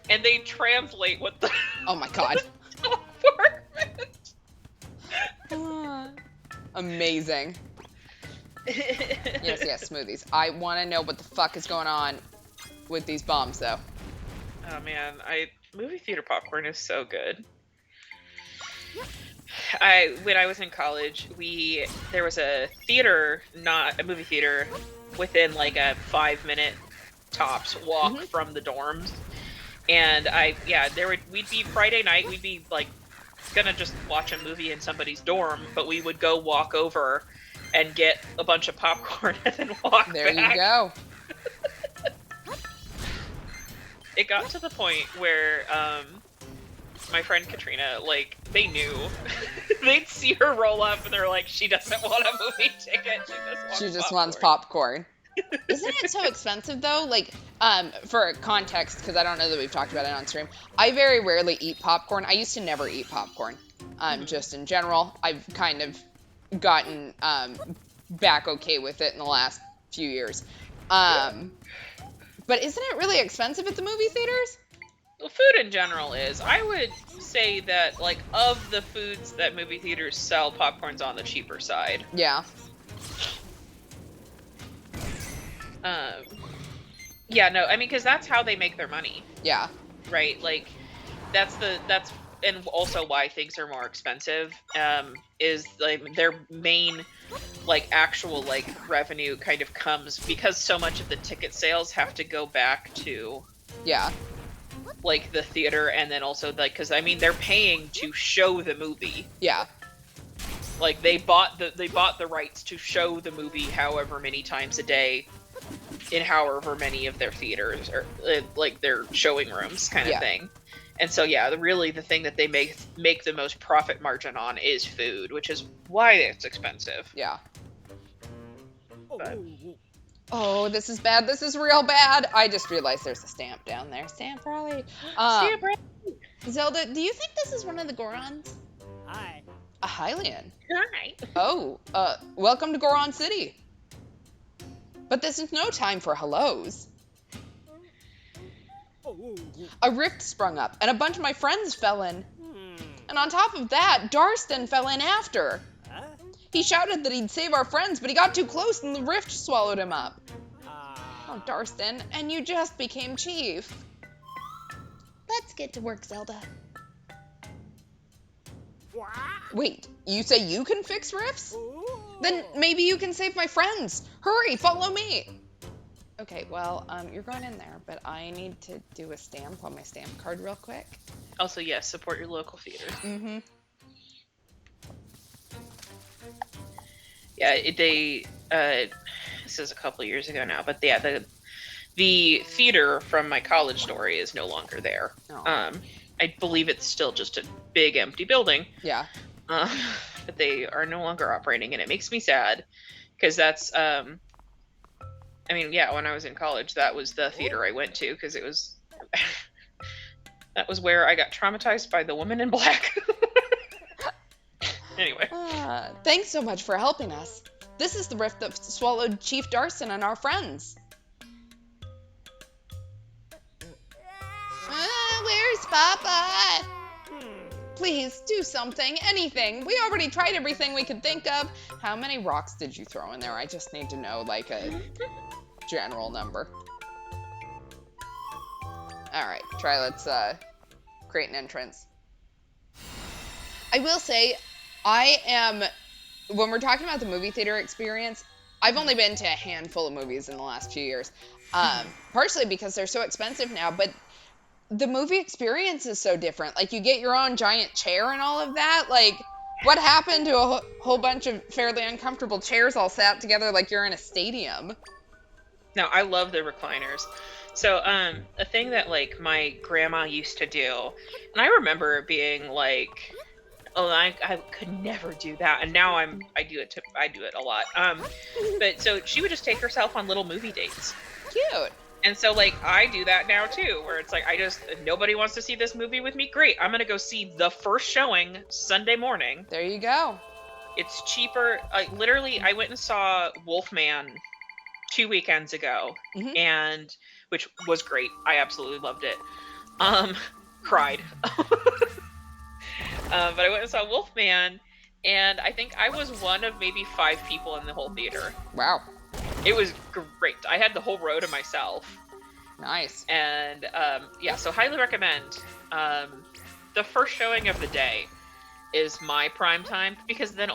B: and they translate what the
A: Oh my god.
B: dog barks.
A: Amazing. Yes, smoothies. I want to know what the fuck is going on with these bombs, though.
B: Oh man, movie theater popcorn is so good. When I was in college, there was a theater, not a movie theater, within like a 5-minute tops walk from the dorms. And we'd be Friday night, we'd be like gonna just watch a movie in somebody's dorm, but we would go walk over and get a bunch of popcorn and then walk
A: There
B: back.
A: you go.
B: It got to the point where my friend Katrina, like, they knew. They'd see her roll up and they're like, she doesn't want a movie ticket,
A: She just wants popcorn. Isn't it so expensive though? Like, for context, because I don't know that we've talked about it on stream, I very rarely eat popcorn. I used to never eat popcorn. Just in general, I've kind of gotten back okay with it in the last few years. But isn't it really expensive at the movie theaters?
B: Well, food in general is. I would say that, like, of the foods that movie theaters sell, popcorn's on the cheaper side.
A: Yeah.
B: Um, yeah, no, I mean, because that's how they make their money,
A: Yeah.
B: right? Like, that's and also why things are more expensive. Is like their main, like, actual, like, revenue kind of comes because so much of the ticket sales have to go back to,
A: Yeah.
B: like, the theater, and then also, like, because I mean they're paying to show the movie.
A: Yeah.
B: Like, they bought the rights to show the movie however many times a day in however many of their theaters, or like their showing rooms kind of
A: Yeah.
B: thing. And so yeah, really the thing that they make the most profit margin on is food, which is why it's expensive.
A: Yeah.
B: But
A: Oh, this is bad. This is real bad. I just realized there's a stamp down there. Stamp rally.
B: Stamp rally.
A: Zelda, do you think this is one of the Gorons?
C: Hi.
A: A Hylian.
B: Hi.
A: Oh, welcome to Goron City. But this is no time for hellos. A rift sprung up, and a bunch of my friends fell in. And on top of that, Darston fell in after.
C: Huh?
A: He shouted that he'd save our friends, but he got too close and the rift swallowed him up. Oh, Darston, and you just became chief. Let's get to work, Zelda. Wait, you say you can fix rifts? Then maybe you can save my friends. Hurry, follow me. Okay, well, you're going in there, but I need to do a stamp on my stamp card real quick.
B: Also, yes, support your local theater.
A: Mm-hmm.
B: Yeah, this is a couple of years ago now, but yeah, the theater from my college story is no longer there.
A: Oh.
B: I believe it's still just a big empty building.
A: Yeah.
B: But they are no longer operating, and it makes me sad because that's I mean, yeah, when I was in college, that was the theater I went to because it was that was where I got traumatized by the woman in black. Anyway.
A: Thanks so much for helping us. This is the rift that swallowed Chief Darson and our friends. Where's Papa? Please, do something, anything. We already tried everything we could think of. How many rocks did you throw in there? I just need to know, like, a general number. Alright, let's create an entrance. I will say, when we're talking about the movie theater experience, I've only been to a handful of movies in the last few years. Partially because they're so expensive now, but the movie experience is so different. Like, you get your own giant chair and all of that. Like, what happened to a whole bunch of fairly uncomfortable chairs all sat together like you're in a stadium?
B: No, I love the recliners. So, a thing that, like, my grandma used to do, and I remember being like, oh, I could never do that, and now I do it a lot. But so she would just take herself on little movie dates.
A: Cute.
B: And so, like, I do that now too, where it's like, nobody wants to see this movie with me. Great, I'm gonna go see the first showing Sunday morning.
A: There you go.
B: It's cheaper. Literally, I went and saw Wolfman 2 weekends ago, and which was great. I absolutely loved it. Cried. But I went and saw Wolfman, and I think I was one of maybe 5 people in the whole theater.
A: Wow.
B: It was great. I had the whole row to myself.
A: Nice.
B: And yeah, so highly recommend. The first showing of the day is my prime time, because then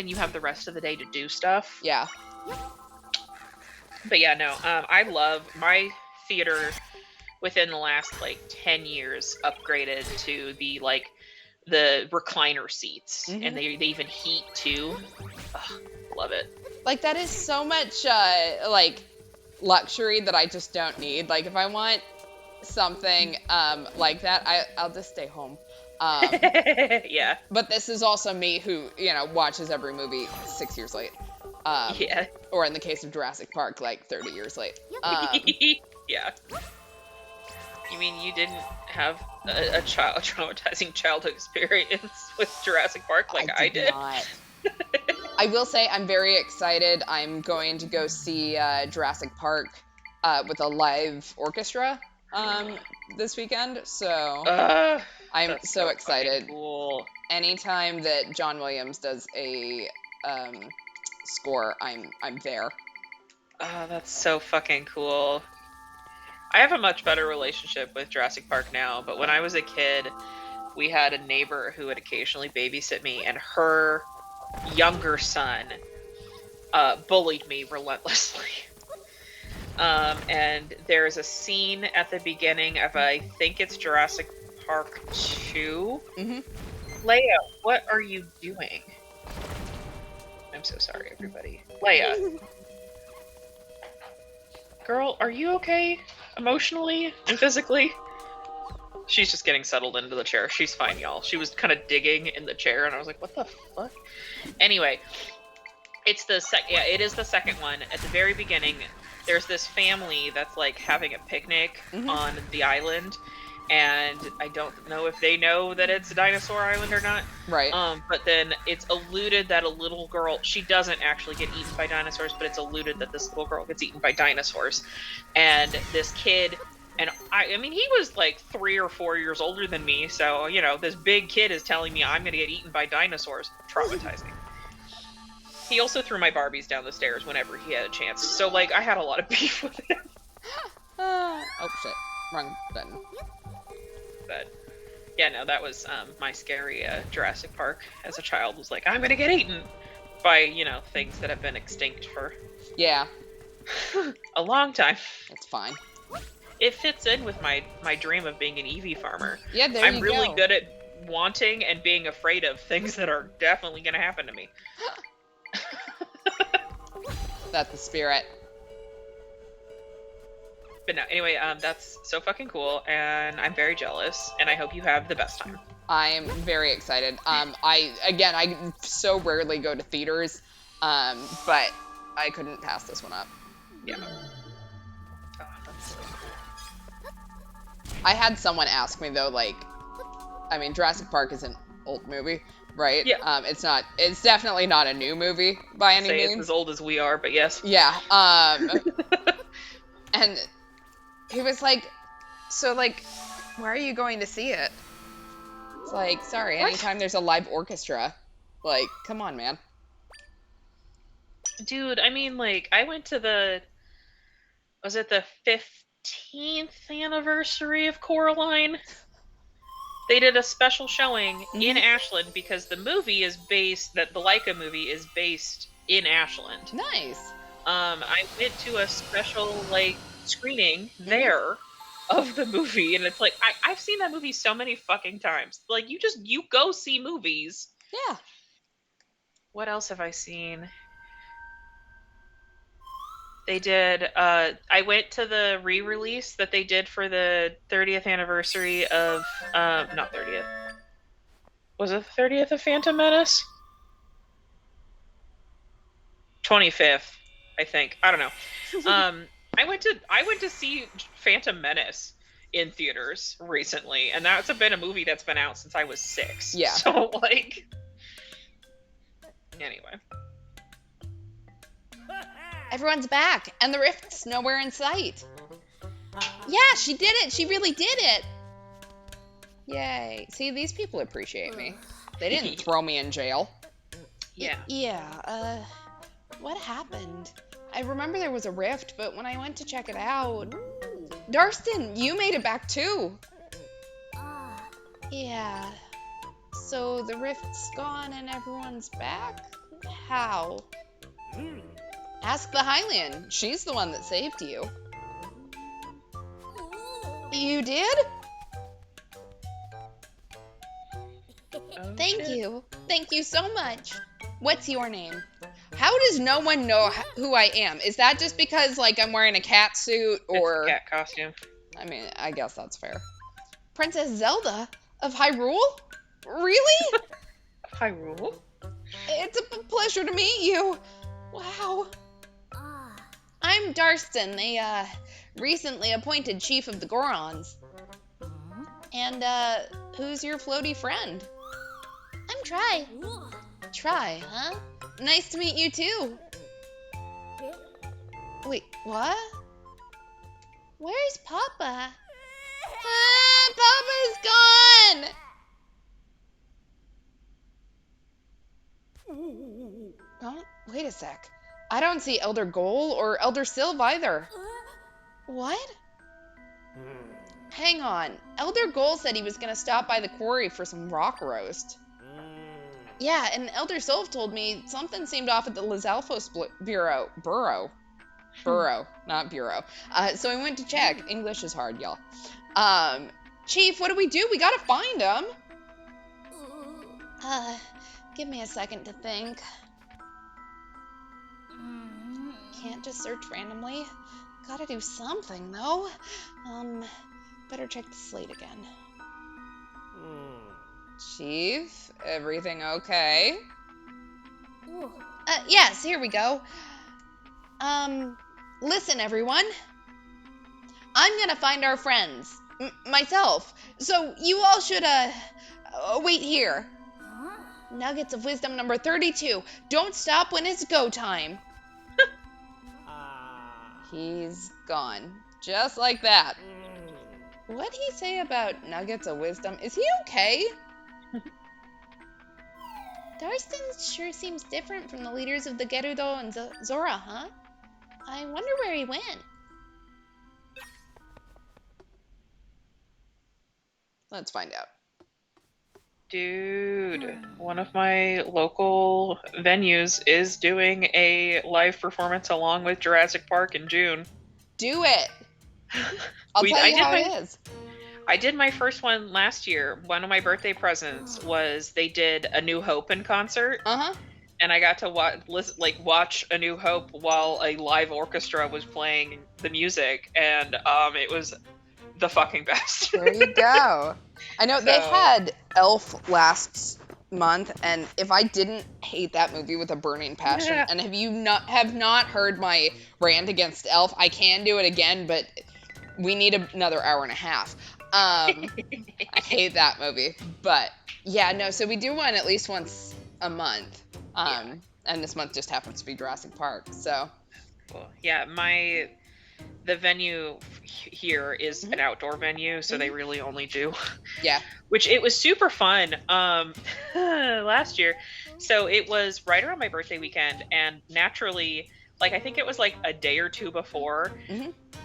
B: you have the rest of the day to do stuff.
A: Yeah.
B: But yeah, no, I love my theater. Within the last like 10 years, upgraded to the recliner seats, and they even heat too. Ugh, love it.
A: Like, that is so much like luxury that I just don't need. Like, if I want something like that, I'll just stay home.
B: Yeah.
A: But this is also me who, watches every movie 6 years late.
B: Yeah.
A: Or in the case of Jurassic Park, like 30 years late.
B: Yeah. You mean you didn't have a traumatizing childhood experience with Jurassic Park like I did?
A: Not. I will say I'm very excited. I'm going to go see Jurassic Park with a live orchestra this weekend, so I'm
B: That's
A: so
B: fucking
A: excited.
B: Cool.
A: Anytime that John Williams does a score, I'm there.
B: Oh, that's so fucking cool. I have a much better relationship with Jurassic Park now, but when I was a kid, we had a neighbor who would occasionally babysit me, and her younger son bullied me relentlessly. And there's a scene at the beginning of, I think it's Jurassic Park 2.
A: Mm-hmm.
B: Leia, what are you doing? I'm so sorry, everybody. Leia. Girl, are you okay? Emotionally and physically? She's just getting settled into the chair. She's fine, y'all. She was kind of digging in the chair, and I was like, what the fuck? Anyway, it's the it is the second one. At the very beginning, there's this family that's like having a picnic on the island, and I don't know if they know that it's a dinosaur island or not.
A: Right.
B: But then it's alluded that a little girl, she doesn't actually get eaten by dinosaurs, but it's alluded that this little girl gets eaten by dinosaurs. And this kid, and I mean, he was like 3 or 4 years older than me, so, you know, this big kid is telling me I'm going to get eaten by dinosaurs. Traumatizing. He also threw my Barbies down the stairs whenever he had a chance. So, like, I had a lot of beef with him.
A: Oh, shit. Wrong button.
B: But, yeah, no, that was my scary Jurassic Park as a child. Was like, I'm going to get eaten by, you know, things that have been extinct for
A: Yeah,
B: a long time.
A: it's fine.
B: It fits in with my dream of being an Eevee farmer.
A: Yeah, there
B: I'm
A: you
B: really
A: go.
B: good at wanting and being afraid of things that are definitely going to happen to me.
A: That's the spirit.
B: But no, anyway, that's so fucking cool, and I'm very jealous, and I hope you have the best time.
A: I'm very excited. I so rarely go to theaters, but I couldn't pass this one up.
B: Yeah. Oh, that's so cool.
A: I had someone ask me though, like, I mean, Jurassic Park is an old movie, right?
B: Yeah.
A: It's definitely not a new movie by any
B: Say
A: means.
B: it's as old as we are, but yes.
A: Yeah. And he was like, so like, where are you going to see it? It's like, sorry,
B: What?
A: anytime there's a live orchestra, like, come on, man.
B: Dude, I mean, like, I went to was it the 15th anniversary of Coraline? They did a special showing in Ashland because the movie is based, that the Leica movie is based in Ashland.
A: Nice.
B: I went to a special, like, screening there of the movie, and it's like, I've seen that movie so many fucking times. Like, you go see movies.
A: Yeah.
B: What else have I seen? They did, I went to the re-release that they did for the 30th anniversary of, not 30th. Was it the 30th of Phantom Menace? 25th, I think. I don't know. I went to see Phantom Menace in theaters recently, and that's been a movie that's been out since I was 6.
A: Yeah.
B: So, like, anyway.
A: Everyone's back, and the rift's nowhere in sight. Yeah, she did it. She really did it. Yay. See, these people appreciate me. They didn't throw me in jail.
B: Yeah.
A: Yeah, what happened? I remember there was a rift, but when I went to check it out... Darston, you made it back too. Yeah. So the rift's gone and everyone's back? How? Ask the Hylian. She's the one that saved you. You did? Thank you. Thank you so much. What's your name? How does no one know who I am? Is that just because, like, I'm wearing a cat suit, or...
B: It's a cat costume.
A: I mean, I guess that's fair. Princess Zelda of Hyrule? Really?
B: Hyrule?
A: It's a pleasure to meet you. Wow. I'm Darston, the, recently appointed chief of the Gorons. And, who's your floaty friend? I'm Try. Try, huh? Nice to meet you, too. Wait, what? Where's Papa? Wait a sec. I don't see Elder Goal or Elder Sylv either. What? Hang on. Elder Goal said he was going to stop by the quarry for some rock roast. Yeah, and Elder Sylv told me something seemed off at the Lizalfos Burrow, not bureau. So I went to check. English is hard, y'all. Chief, what do? We gotta find him. Give me a second to think. Can't just search randomly. Gotta do something, though. Better check the slate again. Chief, everything okay? Yes, here we go. Listen, everyone. I'm gonna find our friends. Myself. So you all should, wait here. Nuggets of Wisdom number 32. Don't stop when it's go time. He's gone. Just like that. What'd he say about Nuggets of Wisdom? Is he okay? Darstan sure seems different from the leaders of the Gerudo and Zora, huh? I wonder where he went. Let's find out.
B: Dude, one of my local venues is doing a live performance along with Jurassic Park in June.
A: Do it! I'll tell you how it is.
B: I did my first one last year. One of my birthday presents was they did A New Hope in concert. And I got to watch A New Hope while a live orchestra was playing the music, and it was the fucking best.
A: There you go. I know they had Elf last month, and if I didn't hate that movie with a burning passion, and have you not heard my rant against Elf, I can do it again, but we need another hour and a half. I hate that movie, but yeah, no. So we do one at least once a month. And this month just happens to be Jurassic Park, so.
B: Cool. Yeah, the venue here is an outdoor venue, so they really only do.
A: Yeah.
B: Which it was super fun last year. So it was right around my birthday weekend, and naturally, I think it was a day or two before,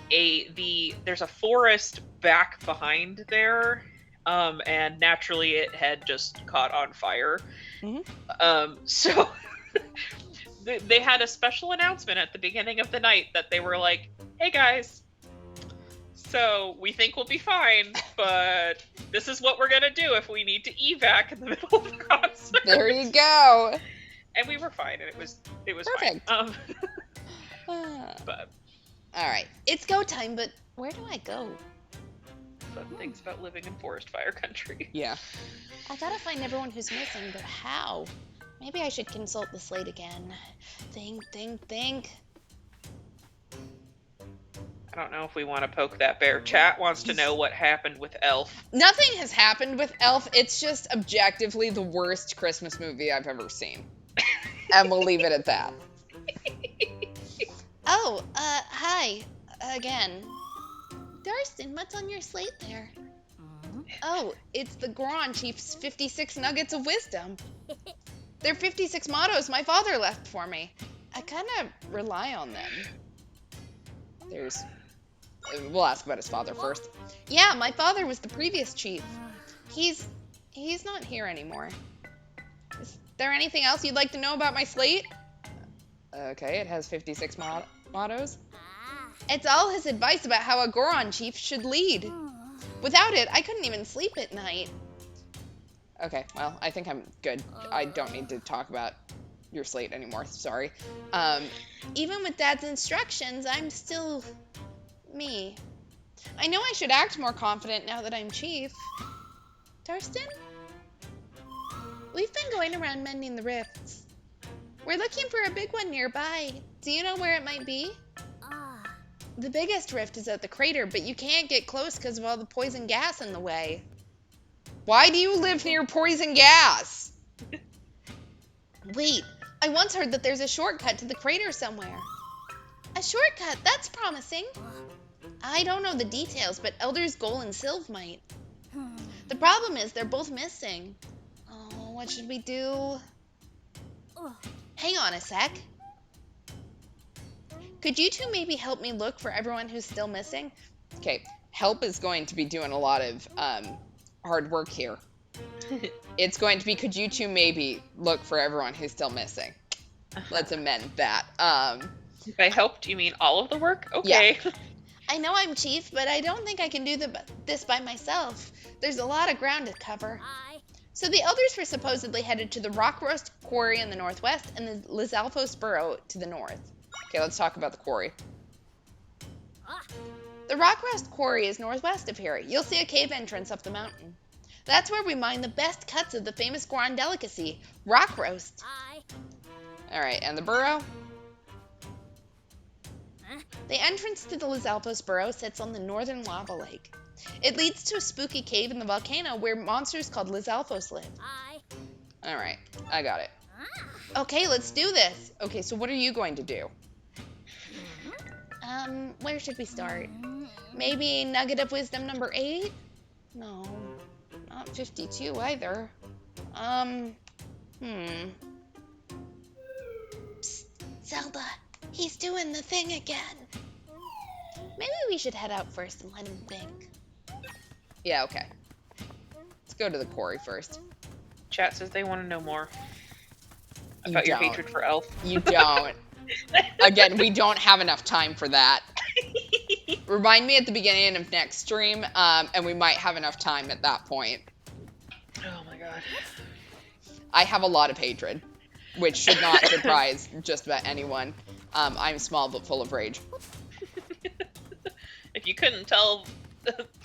B: there's a forest back behind there, and naturally it had just caught on fire. So they had a special announcement at the beginning of the night that they were like, hey guys, so we think we'll be fine, but this is what we're gonna do if we need to evac in the middle of the concert.
A: There you go.
B: And we were fine, and it was
A: perfect.
B: Fine. But
A: all right, it's go time, but where do I go?
B: Fun things about living in forest fire country.
A: Yeah.
D: I gotta find everyone who's missing, but how? Maybe I should consult the slate again. Think.
B: I don't know if we want to poke that bear. Chat wants to know what happened with Elf.
A: Nothing has happened with Elf. It's just objectively the worst Christmas movie I've ever seen. And we'll leave it at that.
D: Oh, hi. Again. Darstan, what's on your slate there?
A: Oh, it's the Goron Chief's 56 Nuggets of Wisdom. They're 56 mottos my father left for me. I kind of rely on them. We'll ask about his father first. Yeah, my father was the previous chief. He's not here anymore. Is there anything else you'd like to know about my slate? Okay, it has 56 mottos. It's all his advice about how a Goron chief should lead. Without it, I couldn't even sleep at night. Okay, well, I think I'm good. I don't need to talk about your slate anymore, sorry. Even with Dad's instructions, I'm still me. I know I should act more confident now that I'm chief. Darstan? We've been going around mending the rifts. We're looking for a big one nearby. Do you know where it might be? The biggest rift is at the crater, but you can't get close because of all the poison gas in the way. Why do you live near poison gas? Wait, I once heard that there's a shortcut to the crater somewhere. A shortcut? That's promising. I don't know the details, but Elders Goal and Sylv might. The problem is they're both missing. Oh, what should we do? Hang on a sec.
D: Could you two maybe help me look for everyone who's still missing?
A: Okay, help is going to be doing a lot of hard work here. It's going to be, could you two maybe look for everyone who's still missing? Let's amend that.
B: If I helped, you mean all of the work? Okay.
D: I know I'm chief, but I don't think I can do this by myself. There's a lot of ground to cover. So the elders were supposedly headed to the Rockrust Quarry in the northwest and the Lizalfos Burrow to the north.
A: Okay, let's talk about the quarry.
D: The Rockrust Quarry is northwest of here. You'll see a cave entrance up the mountain. That's where we mine the best cuts of the famous Goron delicacy, rock roast.
A: All right, and the burrow?
D: The entrance to the Lizalfos Burrow sits on the northern lava lake. It leads to a spooky cave in the volcano where monsters called Lizalfos live.
A: All right, I got it.
D: Okay, let's do this.
A: Okay, so what are you going to do?
D: Where should we start? Maybe Nugget of Wisdom number 8? No, not 52 either. Psst, Zelda, he's doing the thing again. Maybe we should head out first and let him think.
A: Yeah, okay. Let's go to the quarry first.
B: Chat says they want to know more
A: You
B: about your
A: don't.
B: hatred for Elf.
A: You don't. Again, we don't have enough time for that. Remind me at the beginning of next stream, and we might have enough time at that point.
B: Oh my god.
A: I have a lot of hatred, which should not surprise just about anyone. I'm small but full of rage.
B: If you couldn't tell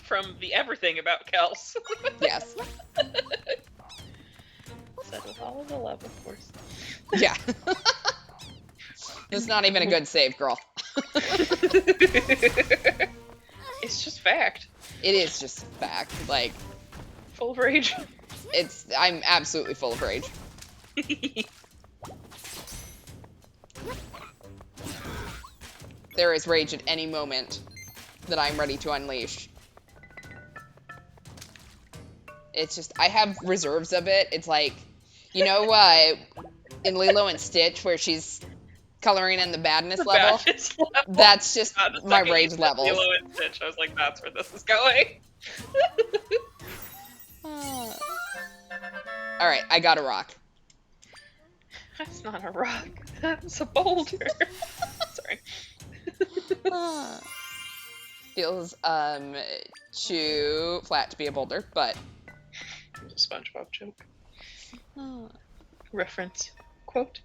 B: from the everything about Kels.
A: Yes.
B: Said with all of the love, of course.
A: Yeah. It's not even a good save, girl.
B: It's just fact.
A: It is just fact. Like,
B: Full of rage.
A: I'm absolutely full of rage. There is rage at any moment that I'm ready to unleash. It's just, I have reserves of it. It's like, you know, in Lilo and Stitch where she's coloring in the badness level?
B: Badness level.
A: That's just
B: God, the
A: my
B: second you
A: rage
B: said
A: levels.
B: Lilo and Stitch, I was like, that's where this is going.
A: Alright, I got a rock.
B: That's not a rock. That's a boulder. Sorry.
A: Feels too flat to be a boulder, but
B: It was a SpongeBob joke. Reference. Quote.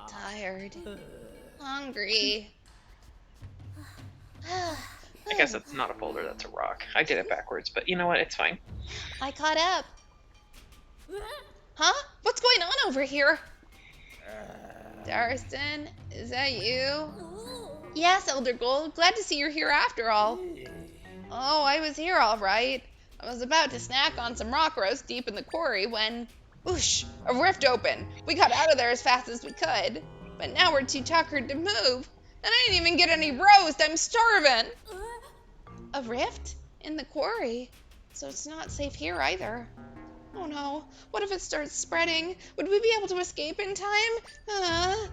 D: Tired. Hungry.
B: I guess that's not a boulder, that's a rock. I did it backwards, but you know what? It's fine.
D: I caught up. Huh? What's going on over here? Dariston, is that you? Yes, Elder Gold. Glad to see you're here after all. Oh, I was here all right. I was about to snack on some rock roast deep in the quarry when, whoosh, a rift opened. We got out of there as fast as we could. But now we're too tuckered to move. And I didn't even get any roast. I'm starving. A rift? In the quarry? So it's not safe here either. Oh no, what if it starts spreading? Would we be able to escape in time?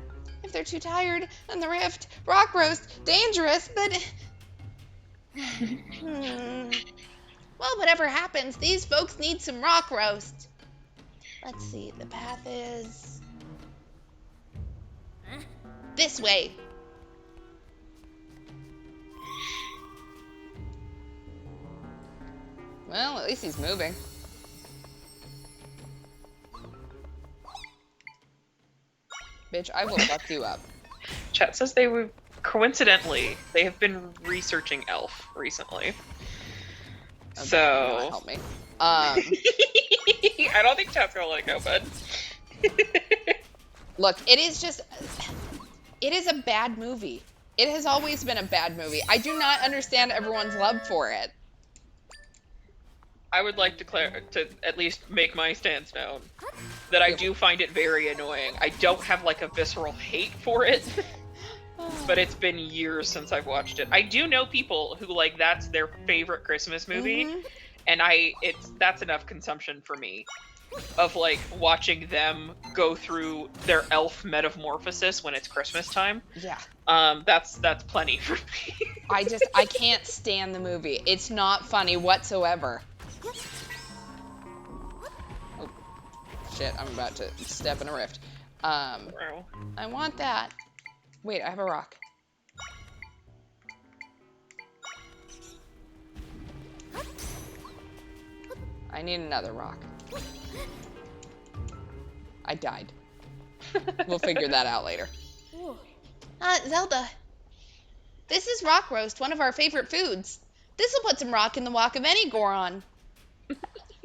D: If they're too tired, and the rift, rock roast, dangerous, but... Well, whatever happens, these folks need some rock roast. Let's see, the path is... this way.
A: well, at least he's moving. Bitch, I will fuck you up.
B: Chat says they were coincidentally they have been researching Elf recently.
A: Okay,
B: So
A: you know what, help me.
B: I don't think chat's gonna let it go, bud.
A: Look, it is a bad movie. It has always been a bad movie. I do not understand everyone's love for it.
B: I would like to at least make my stance known that I do find it very annoying. I don't have like a visceral hate for it, but it's been years since I've watched it. I do know people who like that's their favorite Christmas movie, and that's enough consumption for me. of like watching them go through their elf metamorphosis when it's Christmas time.
A: Yeah.
B: That's plenty for me.
A: I can't stand the movie. It's not funny whatsoever. Oh, shit, I'm about to step in a rift.
B: Wow.
A: I want that. Wait, I have a rock. I need another rock. I died. We'll figure that out later.
D: Zelda, this is rock roast, one of our favorite foods. This'll put some rock in the walk of any Goron.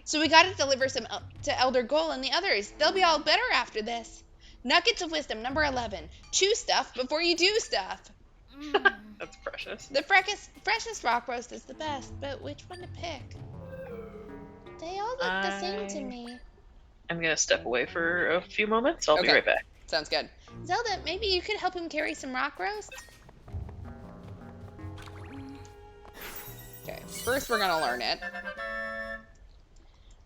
D: So we gotta deliver some to Elder Goal and the others. They'll be all better after this. Nuggets of Wisdom, number 11. Chew stuff before you do stuff.
B: That's precious.
D: The freshest rock roast is the best, but which one to pick? They all look the same to me.
B: I'm gonna step away for a few moments. I'll be
A: Okay.
B: right back.
A: Sounds good.
D: Zelda, maybe you could help him carry some rock roast?
A: Okay, first we're gonna learn it.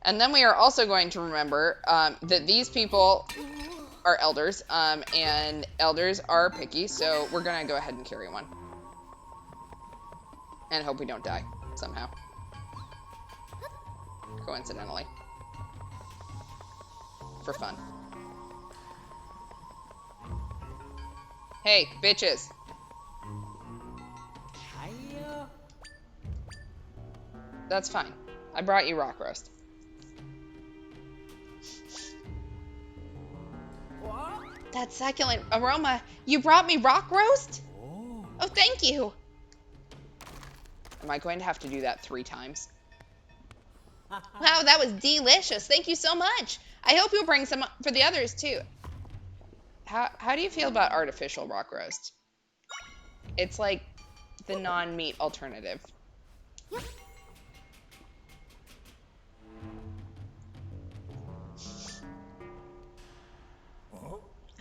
A: And then we are also going to remember that these people are elders, and elders are picky, so we're gonna go ahead and carry one. And hope we don't die, somehow. Coincidentally. For fun. Hey, bitches. That's fine. I brought you rock roast.
D: That succulent aroma. You brought me rock roast? Oh, thank you.
A: Am I going to have to do that 3 times?
D: Wow, that was delicious. Thank you so much. I hope you'll bring some for the others, too.
A: How do you feel about artificial rock roast? It's like the non-meat alternative.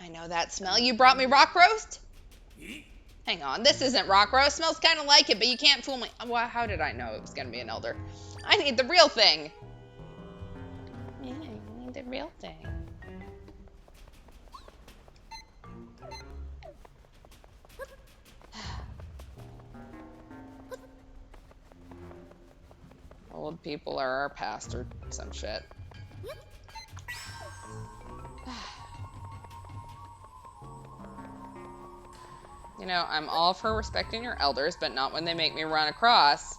D: I know that smell. You brought me rock roast? Hang on, this isn't rock roast. Smells kind of like it, but you can't fool me.
A: Well, how did I know it was going to be an elder? I need the real thing.
D: Yeah, you need the real thing.
A: Old people are our past or some shit. You know, I'm all for respecting your elders, but not when they make me run across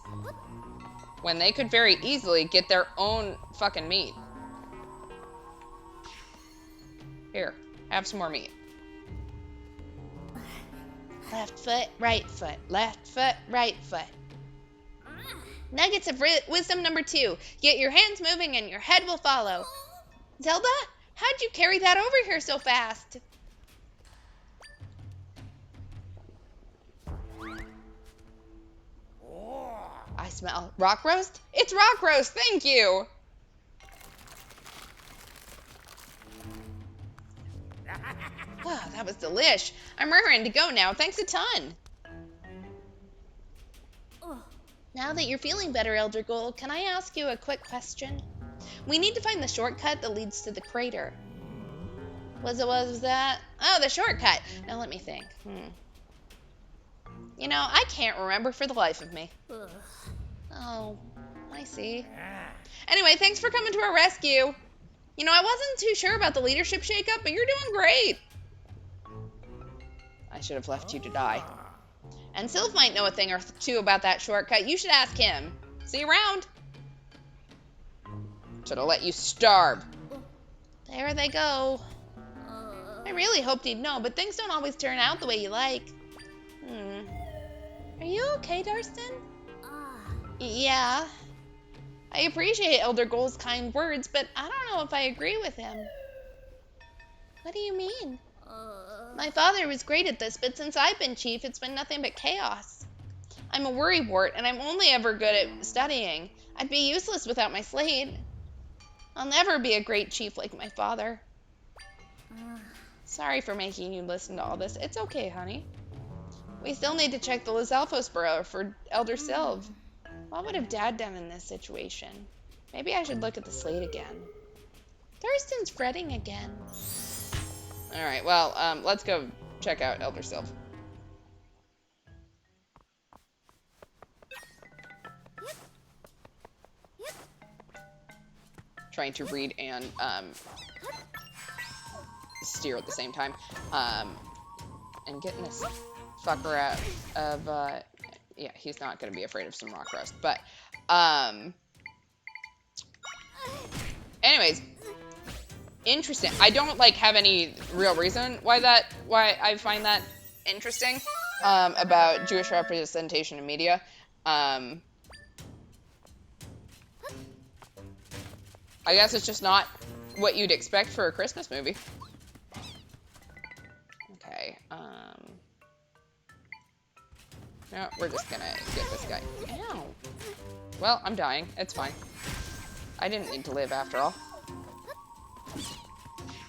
A: when they could very easily get their own fucking meat. Here, have some more meat.
D: Left foot, right foot, left foot, right foot. Nuggets of wisdom number 2. Get your hands moving and your head will follow. Zelda, how'd you carry that over here so fast?
A: I smell rock roast. It's rock roast. Thank you.
D: Wow, that was delish. I'm raring to go now. Thanks a ton. Now that you're feeling better, Elder Gold, can I ask you a quick question? We need to find the shortcut that leads to the crater. Was that? Oh, the shortcut. Now let me think. You know, I can't remember for the life of me. Oh, I see. Anyway, thanks for coming to our rescue. You know, I wasn't too sure about the leadership shakeup, but you're doing great.
A: I should have left you to die.
D: And Sylph might know a thing or two about that shortcut. You should ask him. See you around.
A: Should have let you starve.
D: There they go. I really hoped he'd know, but things don't always turn out the way you like. Are you okay, Darstan? Yeah. I appreciate Elder Goal's kind words, but I don't know if I agree with him. What do you mean? My father was great at this, but since I've been chief, it's been nothing but chaos. I'm a worrywart, and I'm only ever good at studying. I'd be useless without my slate. I'll never be a great chief like my father. Sorry for making you listen to all this. It's okay, honey. We still need to check the Lizalfos Burrow for Elder Sylv. What would have Dad done in this situation? Maybe I should look at the slate again. Thurston's fretting again.
A: All right, well, let's go check out Elder Sylph. Trying to read and steer at the same time. And getting this fucker out of, yeah, he's not going to be afraid of some rock rust. But, anyways, interesting. I don't, like, have any real reason why I find that interesting, about Jewish representation in media. I guess it's just not what you'd expect for a Christmas movie. Okay, no, we're just gonna get this guy. Ow. Well, I'm dying. It's fine. I didn't need to live after all.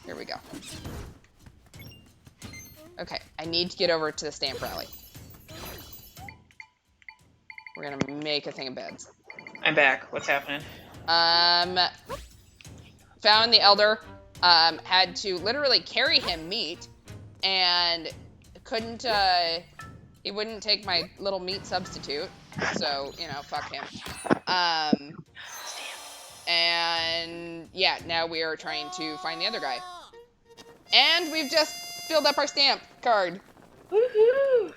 A: Here we go. Okay, I need to get over to the stamp rally. We're gonna make a thing of beds.
B: I'm back. What's happening?
A: Found the elder, had to literally carry him meat, and couldn't, he wouldn't take my little meat substitute, so, you know, fuck him. And, yeah, now we are trying to find the other guy. And we've just filled up our stamp card.
B: Woohoo!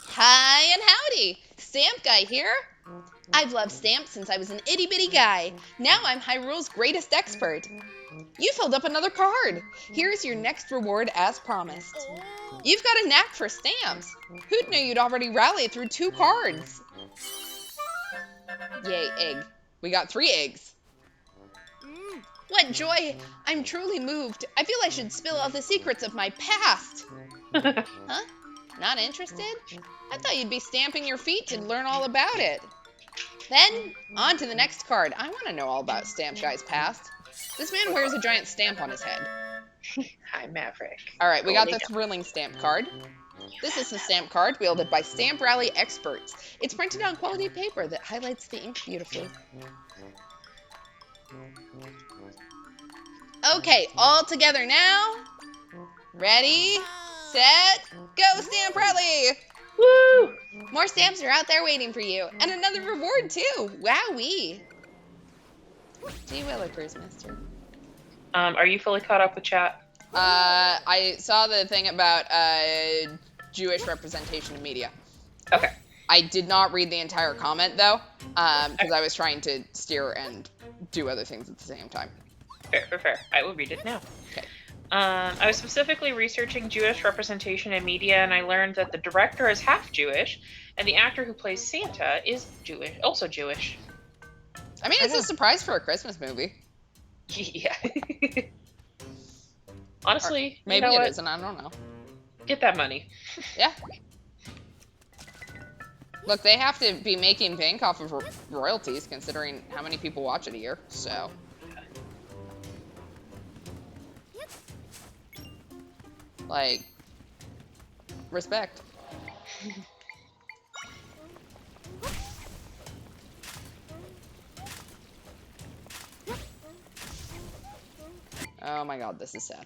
D: Hi and howdy! Stamp Guy here. I've loved stamps since I was an itty-bitty guy. Now I'm Hyrule's greatest expert. You filled up another card. Here's your next reward as promised. You've got a knack for stamps. Who'd knew you'd already rallied through 2 cards? Yay, egg. We got 3 eggs. What joy! I'm truly moved. I feel I should spill all the secrets of my past. Huh? Not interested? I thought you'd be stamping your feet to learn all about it. Then, on to the next card. I want to know all about Stamp Guy's past. This man wears a giant stamp on his head.
B: Hi, Maverick.
A: All right, we got the thrilling stamp card. This is a stamp card wielded by Stamp Rally experts. It's printed on quality paper that highlights the ink beautifully. Okay, all together now. Ready, set, go, Stamp Rally!
B: Woo!
D: More stamps are out there waiting for you, and another reward too. Wowee! Gee willikers, mister.
B: Are you fully caught up with chat?
A: I saw the thing about Jewish representation in media.
B: Okay.
A: I did not read the entire comment though, because I was trying to steer and do other things at the same time.
B: Fair. I will read it now.
A: Okay.
B: I was specifically researching Jewish representation in media, and I learned that the director is half Jewish, and the actor who plays Santa is Jewish, also Jewish.
A: I mean, it's a surprise for a Christmas movie.
B: Yeah. Honestly,
A: Maybe
B: you know
A: it
B: what?
A: isn't. I don't know.
B: Get that money.
A: Yeah. Look, they have to be making bank off of royalties, considering how many people watch it a year. So. Like, respect. Oh my god, this is sad.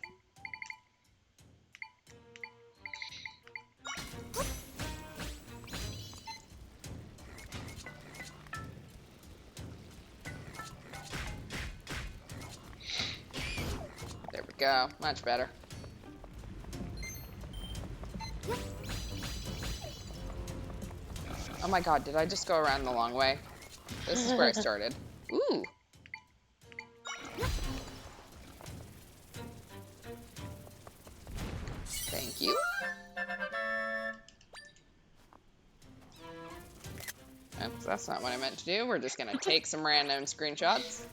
A: There we go, much better. Oh my god, did I just go around the long way? This is where I started. Ooh. Thank you. Oops, that's not what I meant to do. We're just gonna take some random screenshots.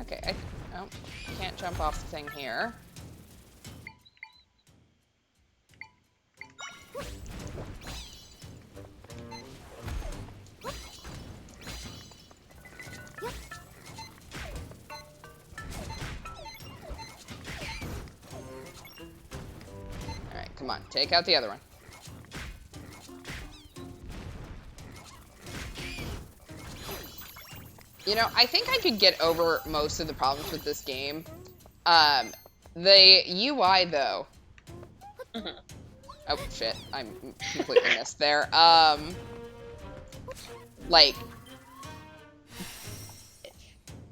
A: Okay, I can't jump off the thing here. Alright, come on, take out the other one. You know, I think I could get over most of the problems with this game. The UI, though.
B: Mhm.
A: Oh, shit. I'm completely missed there. Like,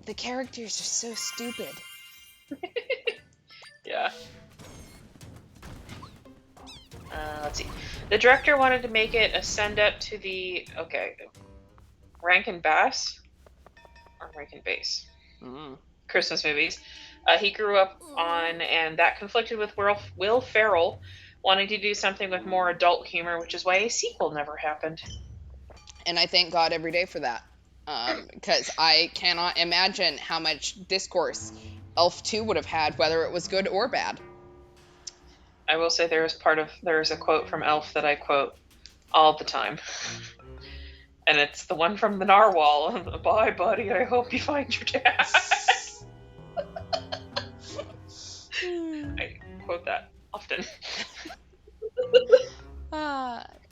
A: the characters are so stupid.
B: Yeah. Let's see. The director wanted to make it a send up to the Rankin Bass or Rankin Bass
A: Mm.
B: Christmas movies. He grew up on, and that conflicted with Will Ferrell wanting to do something with more adult humor, which is why a sequel never happened.
A: And I thank God every day for that. Because I cannot imagine how much discourse Elf 2 would have had, whether it was good or bad.
B: I will say there is a quote from Elf that I quote all the time. And it's the one from the narwhal. Bye, buddy. I hope you find your dad. I quote that often.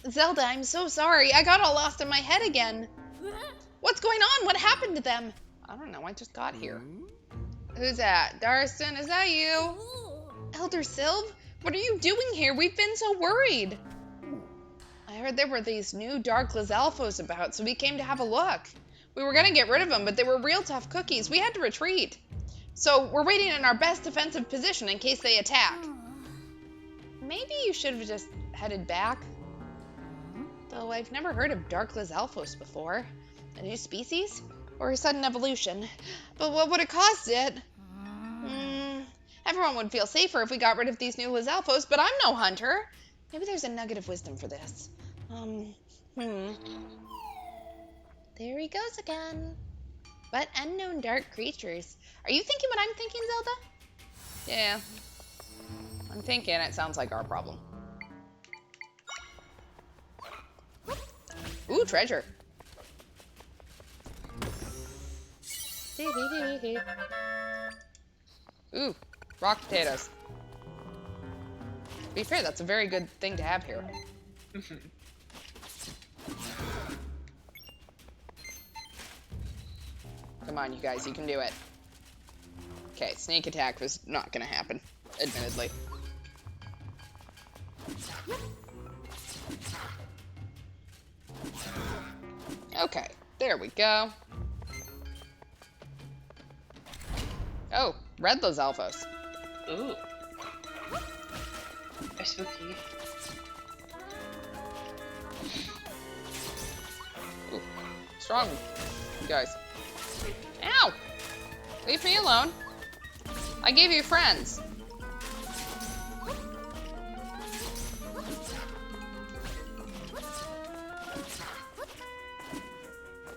D: Zelda, I'm so sorry. I got all lost in my head again. What's going on? What happened to them?
A: I don't know, I just got here.
D: Who's that? Darsten, is that you? Elder Sylv? What are you doing here? We've been so worried. I heard there were these new Dark Lizalfos about, so we came to have a look. We were gonna get rid of them, but they were real tough cookies. We had to retreat. So we're waiting in our best defensive position in case they attack. Maybe you should have just headed back. Though I've never heard of Dark Lizalfos before. A new species? Or a sudden evolution? But what would have caused it? Everyone would feel safer if we got rid of these new Lizalfos, but I'm no hunter. Maybe there's a nugget of wisdom for this. There he goes again. But unknown dark creatures. Are you thinking what I'm thinking, Zelda?
A: Yeah. I'm thinking it sounds like our problem. Ooh, treasure. Ooh, rock potatoes. To be fair, that's a very good thing to have here. Come on, you guys, you can do it. Okay, sneak attack was not gonna happen, admittedly. Okay, there we go. Oh, red those alphas.
B: Ooh. They're spooky.
A: Ooh, strong, you guys. Ow! Leave me alone. I gave you friends.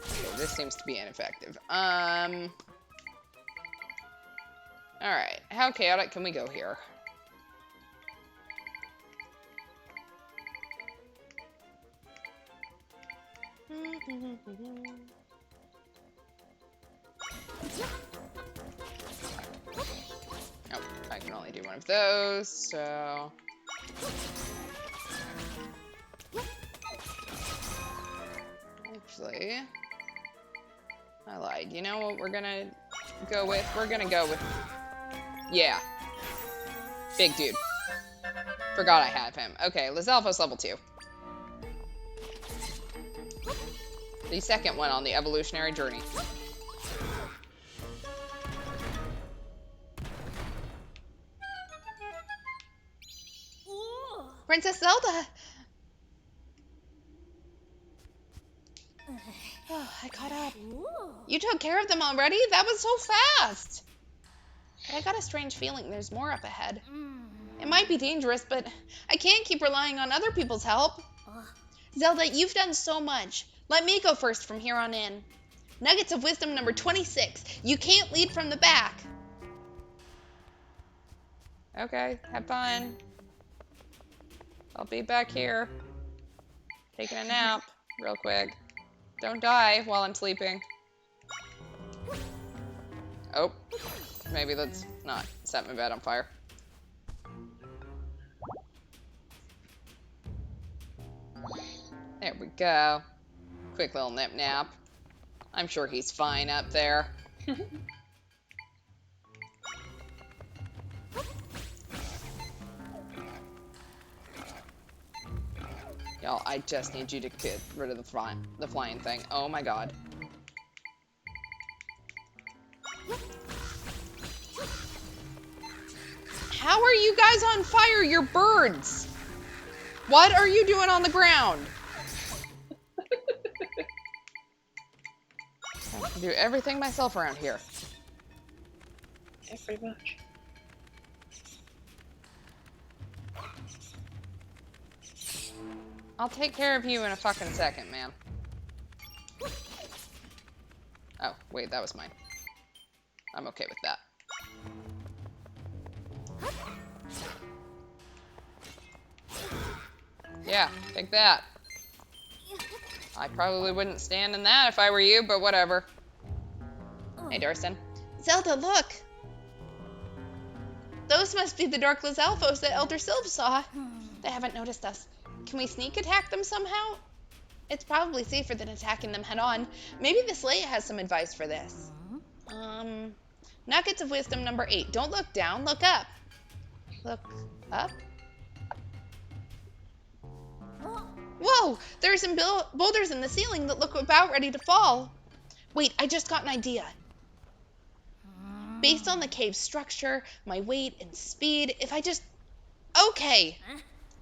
A: Okay, this seems to be ineffective. Alright, how chaotic can we go here? Oh, I can only do one of those, so... Actually... I lied. You know what we're gonna go with? We're gonna go with... Yeah. Big dude. Forgot I had him. Okay, Lizalfos level 2. The second one on the evolutionary journey.
D: Princess Zelda! Oh, I caught up. You took care of them already? That was so fast! But I got a strange feeling there's more up ahead. It might be dangerous, but I can't keep relying on other people's help. Zelda, you've done so much. Let me go first from here on in. Nuggets of Wisdom number 26. You can't lead from the back.
A: Okay, have fun. I'll be back here. Taking a nap real quick. Don't die while I'm sleeping. Oh, maybe let's not set my bed on fire. There we go. Quick little nip nap. I'm sure he's fine up there. Y'all, I just need you to get rid of the flying thing. Oh my god. How are you guys on fire? You're birds. What are you doing on the ground? I can do everything myself around here.
B: Yeah, pretty much.
A: I'll take care of you in a fucking second, man. Oh, wait, that was mine. I'm okay with that. Yeah, take that. I probably wouldn't stand in that if I were you, but whatever. Hey, Darston.
D: Zelda, look! Those must be the Dark Lizalfos that Elder Sylph saw. They haven't noticed us. Can we sneak attack them somehow? It's probably safer than attacking them head on. Maybe this Leia has some advice for this. Nuggets of Wisdom number 8. Don't look down, look up. Look up? Whoa! There are some boulders in the ceiling that look about ready to fall. Wait, I just got an idea. Based on the cave's structure, my weight, and speed, if I just... Okay!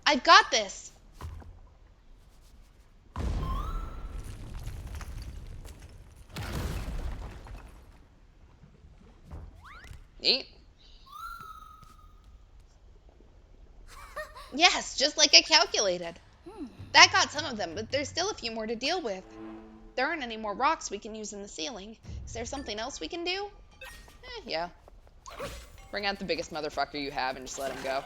D: I've got this!
A: Neat.
D: Yes, just like I calculated. That got some of them, but there's still a few more to deal with. There aren't any more rocks we can use in the ceiling. Is there something else we can do?
A: Yeah. Bring out the biggest motherfucker you have and just let him go.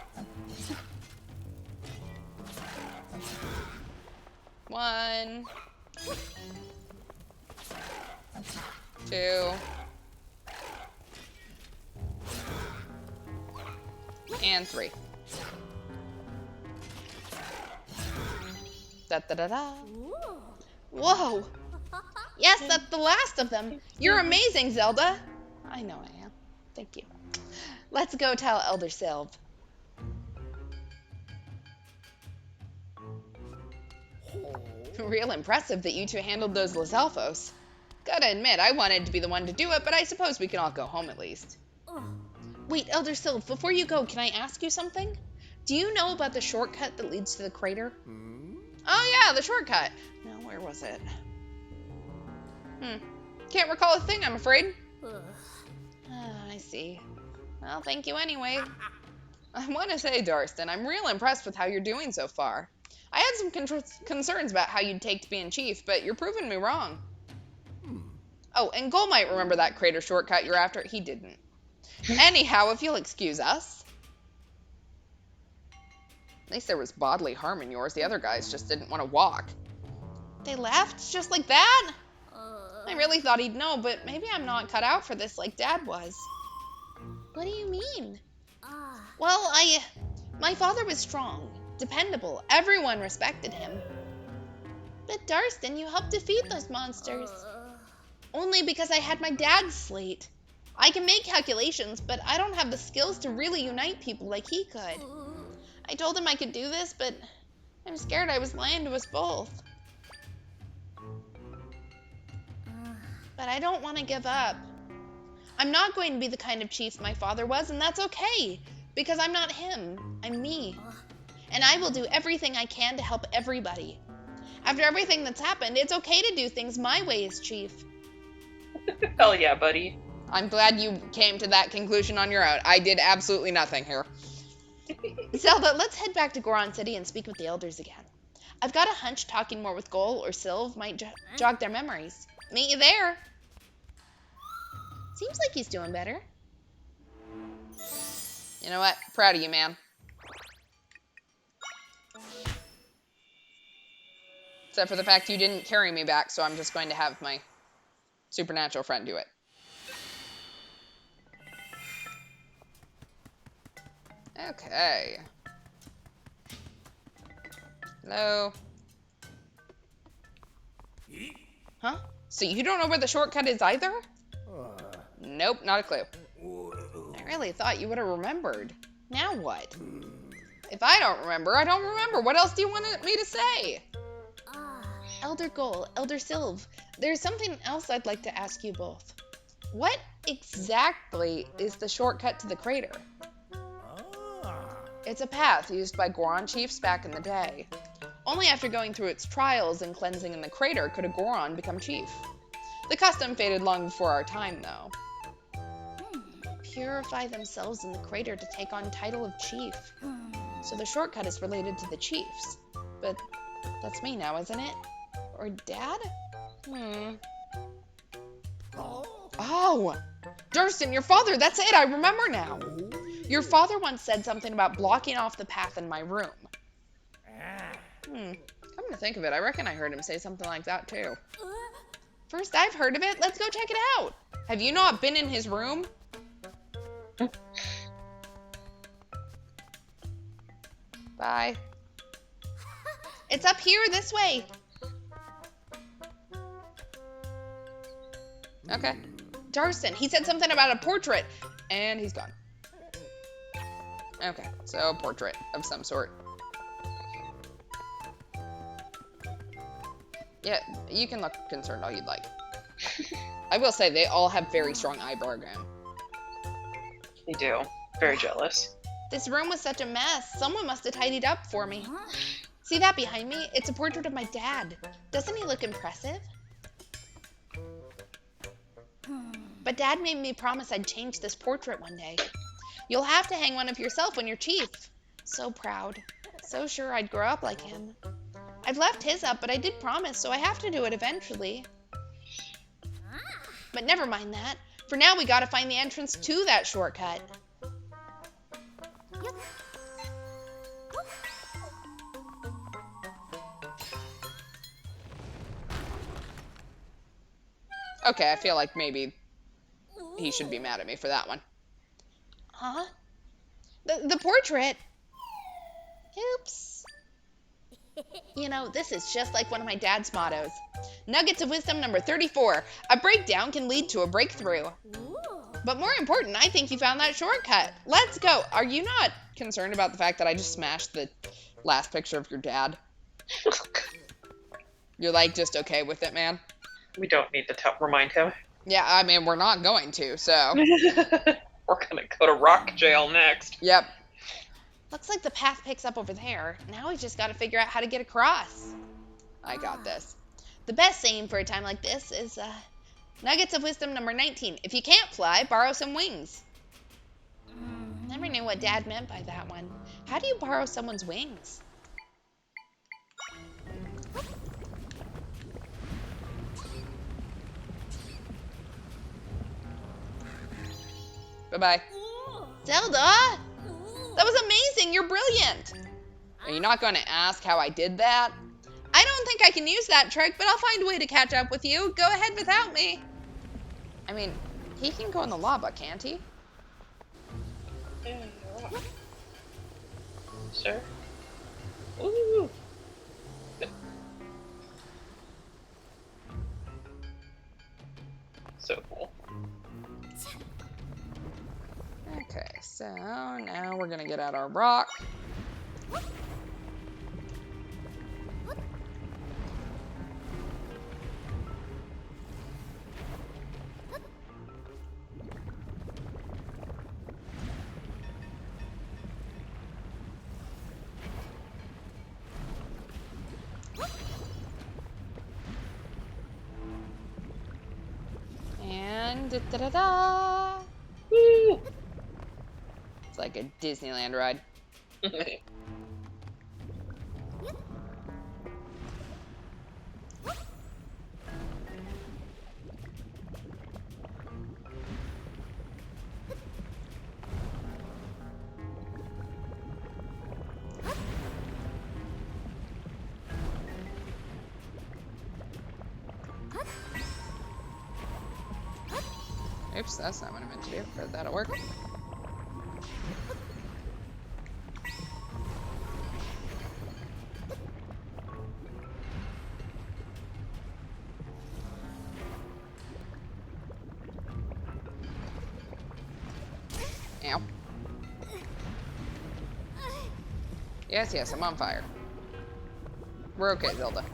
A: 1, 2, and 3. Da da da da.
D: Whoa! Yes, that's the last of them. You're amazing, Zelda.
A: I know I am.
D: Thank you. Let's go tell Elder Sylph.
A: Real impressive that you two handled those Lizalfos. Gotta admit, I wanted to be the one to do it, but I suppose we can all go home at least.
D: Wait, Elder Sylph, before you go, can I ask you something? Do you know about the shortcut that leads to the crater?
A: Oh yeah, the shortcut. Now, where was it? Can't recall a thing, I'm afraid.
D: I see. Well, thank you anyway.
A: I want to say, Darston, I'm real impressed with how you're doing so far. I had some concerns about how you'd take to being chief, but you're proving me wrong. Oh, and Gull might remember that crater shortcut you're after. He didn't. Anyhow, if you'll excuse us. At least there was bodily harm in yours. The other guys just didn't want to walk.
D: They left just like that? I really thought he'd know, but maybe I'm not cut out for this like Dad was. What do you mean? Well, my father was strong, dependable. Everyone respected him. But Darston, you helped defeat those monsters. Only because I had my dad's slate. I can make calculations, but I don't have the skills to really unite people like he could. I told him I could do this, but I'm scared I was lying to us both. But I don't want to give up. I'm not going to be the kind of chief my father was, and that's okay, because I'm not him. I'm me. And I will do everything I can to help everybody. After everything that's happened, it's okay to do things my way as chief.
B: Hell yeah, buddy.
A: I'm glad you came to that conclusion on your own. I did absolutely nothing here.
D: Zelda, let's head back to Goron City and speak with the elders again. I've got a hunch talking more with Gull or Sylph might jog their memories. Meet you there. Seems like he's doing better.
A: You know what? Proud of you, man. Except for the fact you didn't carry me back, so I'm just going to have my supernatural friend do it. Okay. Hello?
D: Huh?
A: So you don't know where the shortcut is either? Nope, not a clue. I really thought you would have remembered. Now what? If I don't remember, I don't remember. What else do you want me to say?
D: Elder Goal, Elder Sylve, there's something else I'd like to ask you both. What exactly is the shortcut to the crater?
A: It's a path used by Goron chiefs back in the day. Only after going through its trials and cleansing in the crater could a Goron become chief. The custom faded long before our time, though.
D: Purify themselves in the crater to take on title of chief. So the shortcut is related to the chiefs. But that's me now, isn't it? Or Dad?
A: Oh! Durston, your father, that's it, I remember now. Your father once said something about blocking off the path in my room. Come to think of it, I reckon I heard him say something like that too. First I've heard of it, let's go check it out. Have you not been in his room? Bye.
D: It's up here, this way.
A: Okay. Durston, he said something about a portrait, and he's gone. Okay, so a portrait of some sort. Yeah, you can look concerned all you'd like. I will say, they all have very strong eyebrow gam.
B: They do. Very jealous.
D: This room was such a mess. Someone must have tidied up for me. See that behind me? It's a portrait of my dad. Doesn't he look impressive? But Dad made me promise I'd change this portrait one day. You'll have to hang one of yourself when you're chief. So proud. So sure I'd grow up like him. I've left his up, but I did promise, so I have to do it eventually. But never mind that. For now, we gotta find the entrance to that shortcut.
A: Okay, I feel like maybe he should be mad at me for that one.
D: Huh? The portrait? Oops. You know, this is just like one of my dad's mottos. Nuggets of wisdom number 34. A breakdown can lead to a breakthrough.
A: But more important, I think you found that shortcut. Let's go. Are you not concerned about the fact that I just smashed the last picture of your dad? You're like just okay with it, man?
B: We don't need to remind him.
A: Yeah, I mean, we're not going to, so.
B: We're gonna go to rock jail next.
A: Yep.
D: Looks like the path picks up over there. Now we just gotta figure out how to get across.
A: I got this.
D: The best saying for a time like this is, Nuggets of wisdom number 19. If you can't fly, borrow some wings. Never knew what Dad meant by that one. How do you borrow someone's wings?
A: Bye-bye.
D: Zelda!
A: That was amazing. You're brilliant. Are you not going to ask how I did that? I don't think I can use that trick, but I'll find a way to catch up with you. Go ahead without me. I mean, he can go in the lava, can't he?
B: Sure. Ooh. So cool.
A: Okay, so now we're gonna get out our rock. And da-da-da-da.
B: Woo!
A: It's like a Disneyland ride. Oops, that's not what I meant to do, but that'll work. Yes, I'm on fire. We're okay, Zelda.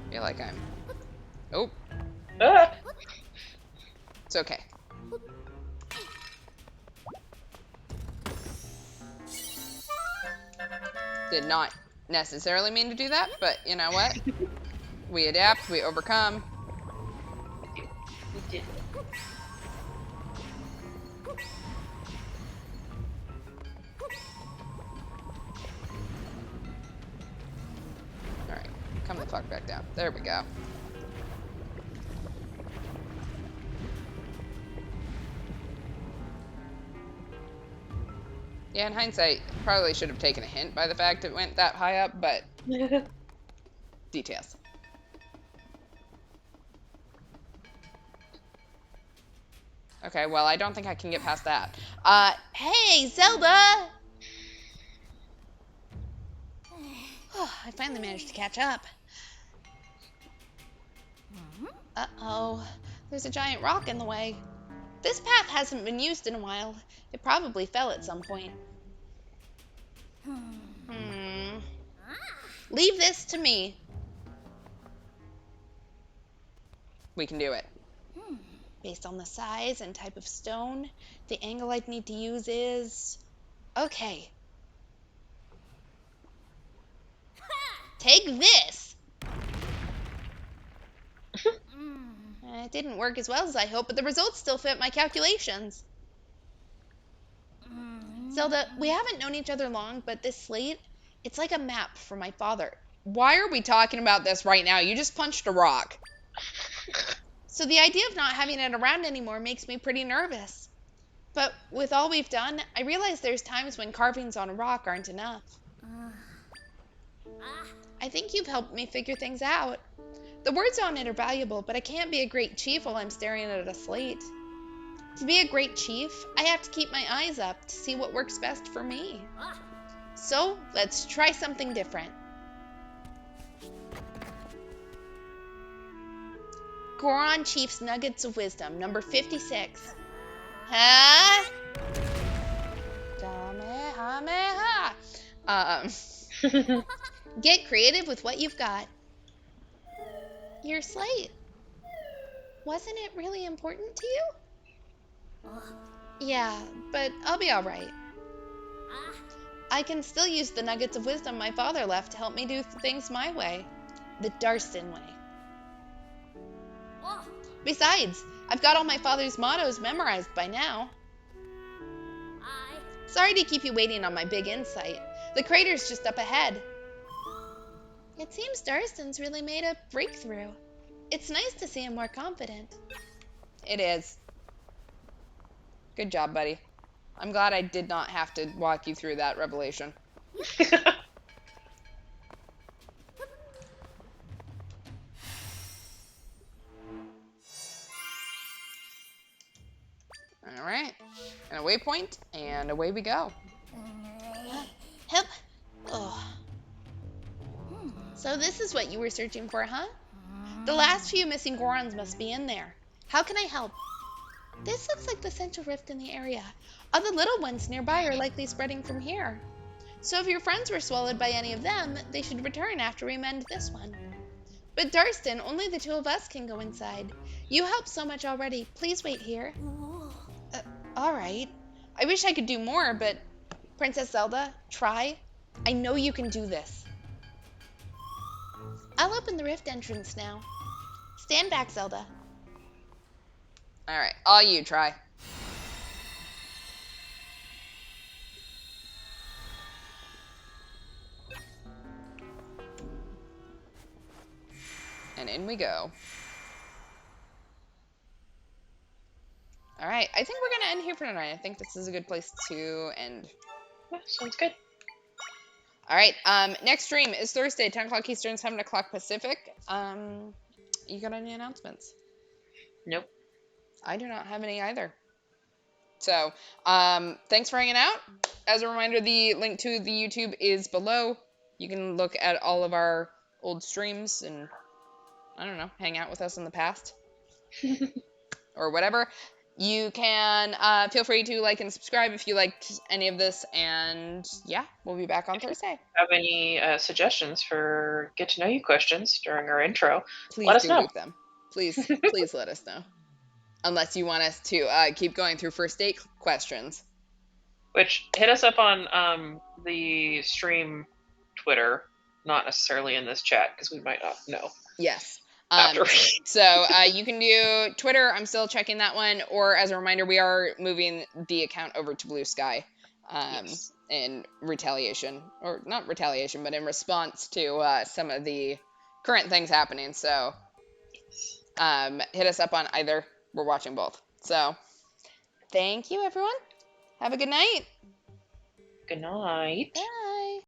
A: I feel like I'm... Oh,
B: Ah!
A: it's okay. Did not necessarily mean to do that, but you know what? We adapt, we overcome.
B: We did.
A: Alright, come the fuck back down. There we go. Yeah, in hindsight, probably should have taken a hint by the fact it went that high up, but details. Okay, well, I don't think I can get past that.
D: Hey, Zelda! I finally managed to catch up. Uh-oh. There's a giant rock in the way. This path hasn't been used in a while. It probably fell at some point. Leave this to me.
A: We can do it.
D: Based on the size and type of stone, the angle I'd need to use is... Okay. Take this! It didn't work as well as I hoped, but the results still fit my calculations. Zelda, we haven't known each other long, but this slate, it's like a map for my father.
A: Why are we talking about this right now? You just punched a rock.
D: So the idea of not having it around anymore makes me pretty nervous. But with all we've done, I realize there's times when carvings on a rock aren't enough. I think you've helped me figure things out. The words on it are valuable, but I can't be a great chief while I'm staring at a slate. To be a great chief, I have to keep my eyes up to see what works best for me. So, let's try something different. Goron Chief's Nuggets of Wisdom, number 56. Huh? Get creative with what you've got. Your slate. Wasn't it really important to you? Yeah, but I'll be alright. I can still use the nuggets of wisdom my father left to help me do things my way. The Darston way. Besides, I've got all my father's mottos memorized by now. Sorry to keep you waiting on my big insight. The crater's just up ahead. It seems Darston's really made a breakthrough. It's nice to see him more confident.
A: It is. Good job, buddy. I'm glad I did not have to walk you through that revelation. All right. And a waypoint, and away we go.
D: Help. Oh. So this is what you were searching for, huh? The last few missing Gorons must be in there. How can I help? This looks like the central rift in the area. Other little ones nearby are likely spreading from here. So if your friends were swallowed by any of them, they should return after we mend this one. But Darston, only the two of us can go inside. You helped so much already. Please wait here. All right. I wish I could do more, but Princess Zelda, try. I know you can do this. I'll open the rift entrance now. Stand back, Zelda.
A: All right, all you try. And in we go. All right, I think we're going to end here for tonight. I think this is a good place to end.
B: Yeah, sounds good.
A: All right, next stream is Thursday, 10 o'clock Eastern, 7 o'clock Pacific. You got any announcements?
B: Nope.
A: I do not have any either. So, thanks for hanging out. As a reminder, the link to the YouTube is below. You can look at all of our old streams and, I don't know, hang out with us in the past. Or whatever. You can feel free to like and subscribe if you liked any of this. And yeah, we'll be back on Thursday.
B: Have any suggestions for get to know you questions during our intro?
A: Please
B: let us
A: do
B: know.
A: leave them. Please, please let us know. Unless you want us to keep going through first date questions.
B: Which, hit us up on the stream Twitter, not necessarily in this chat, because we might not know.
A: Yes.
B: After.
A: So you can do Twitter. I'm still checking that one. Or as a reminder, we are moving the account over to Blue Sky
B: Yes.
A: in retaliation. Or not retaliation, but in response to some of the current things happening. So hit us up on either. We're watching both. So thank you, everyone. Have a good night.
B: Good night.
A: Bye.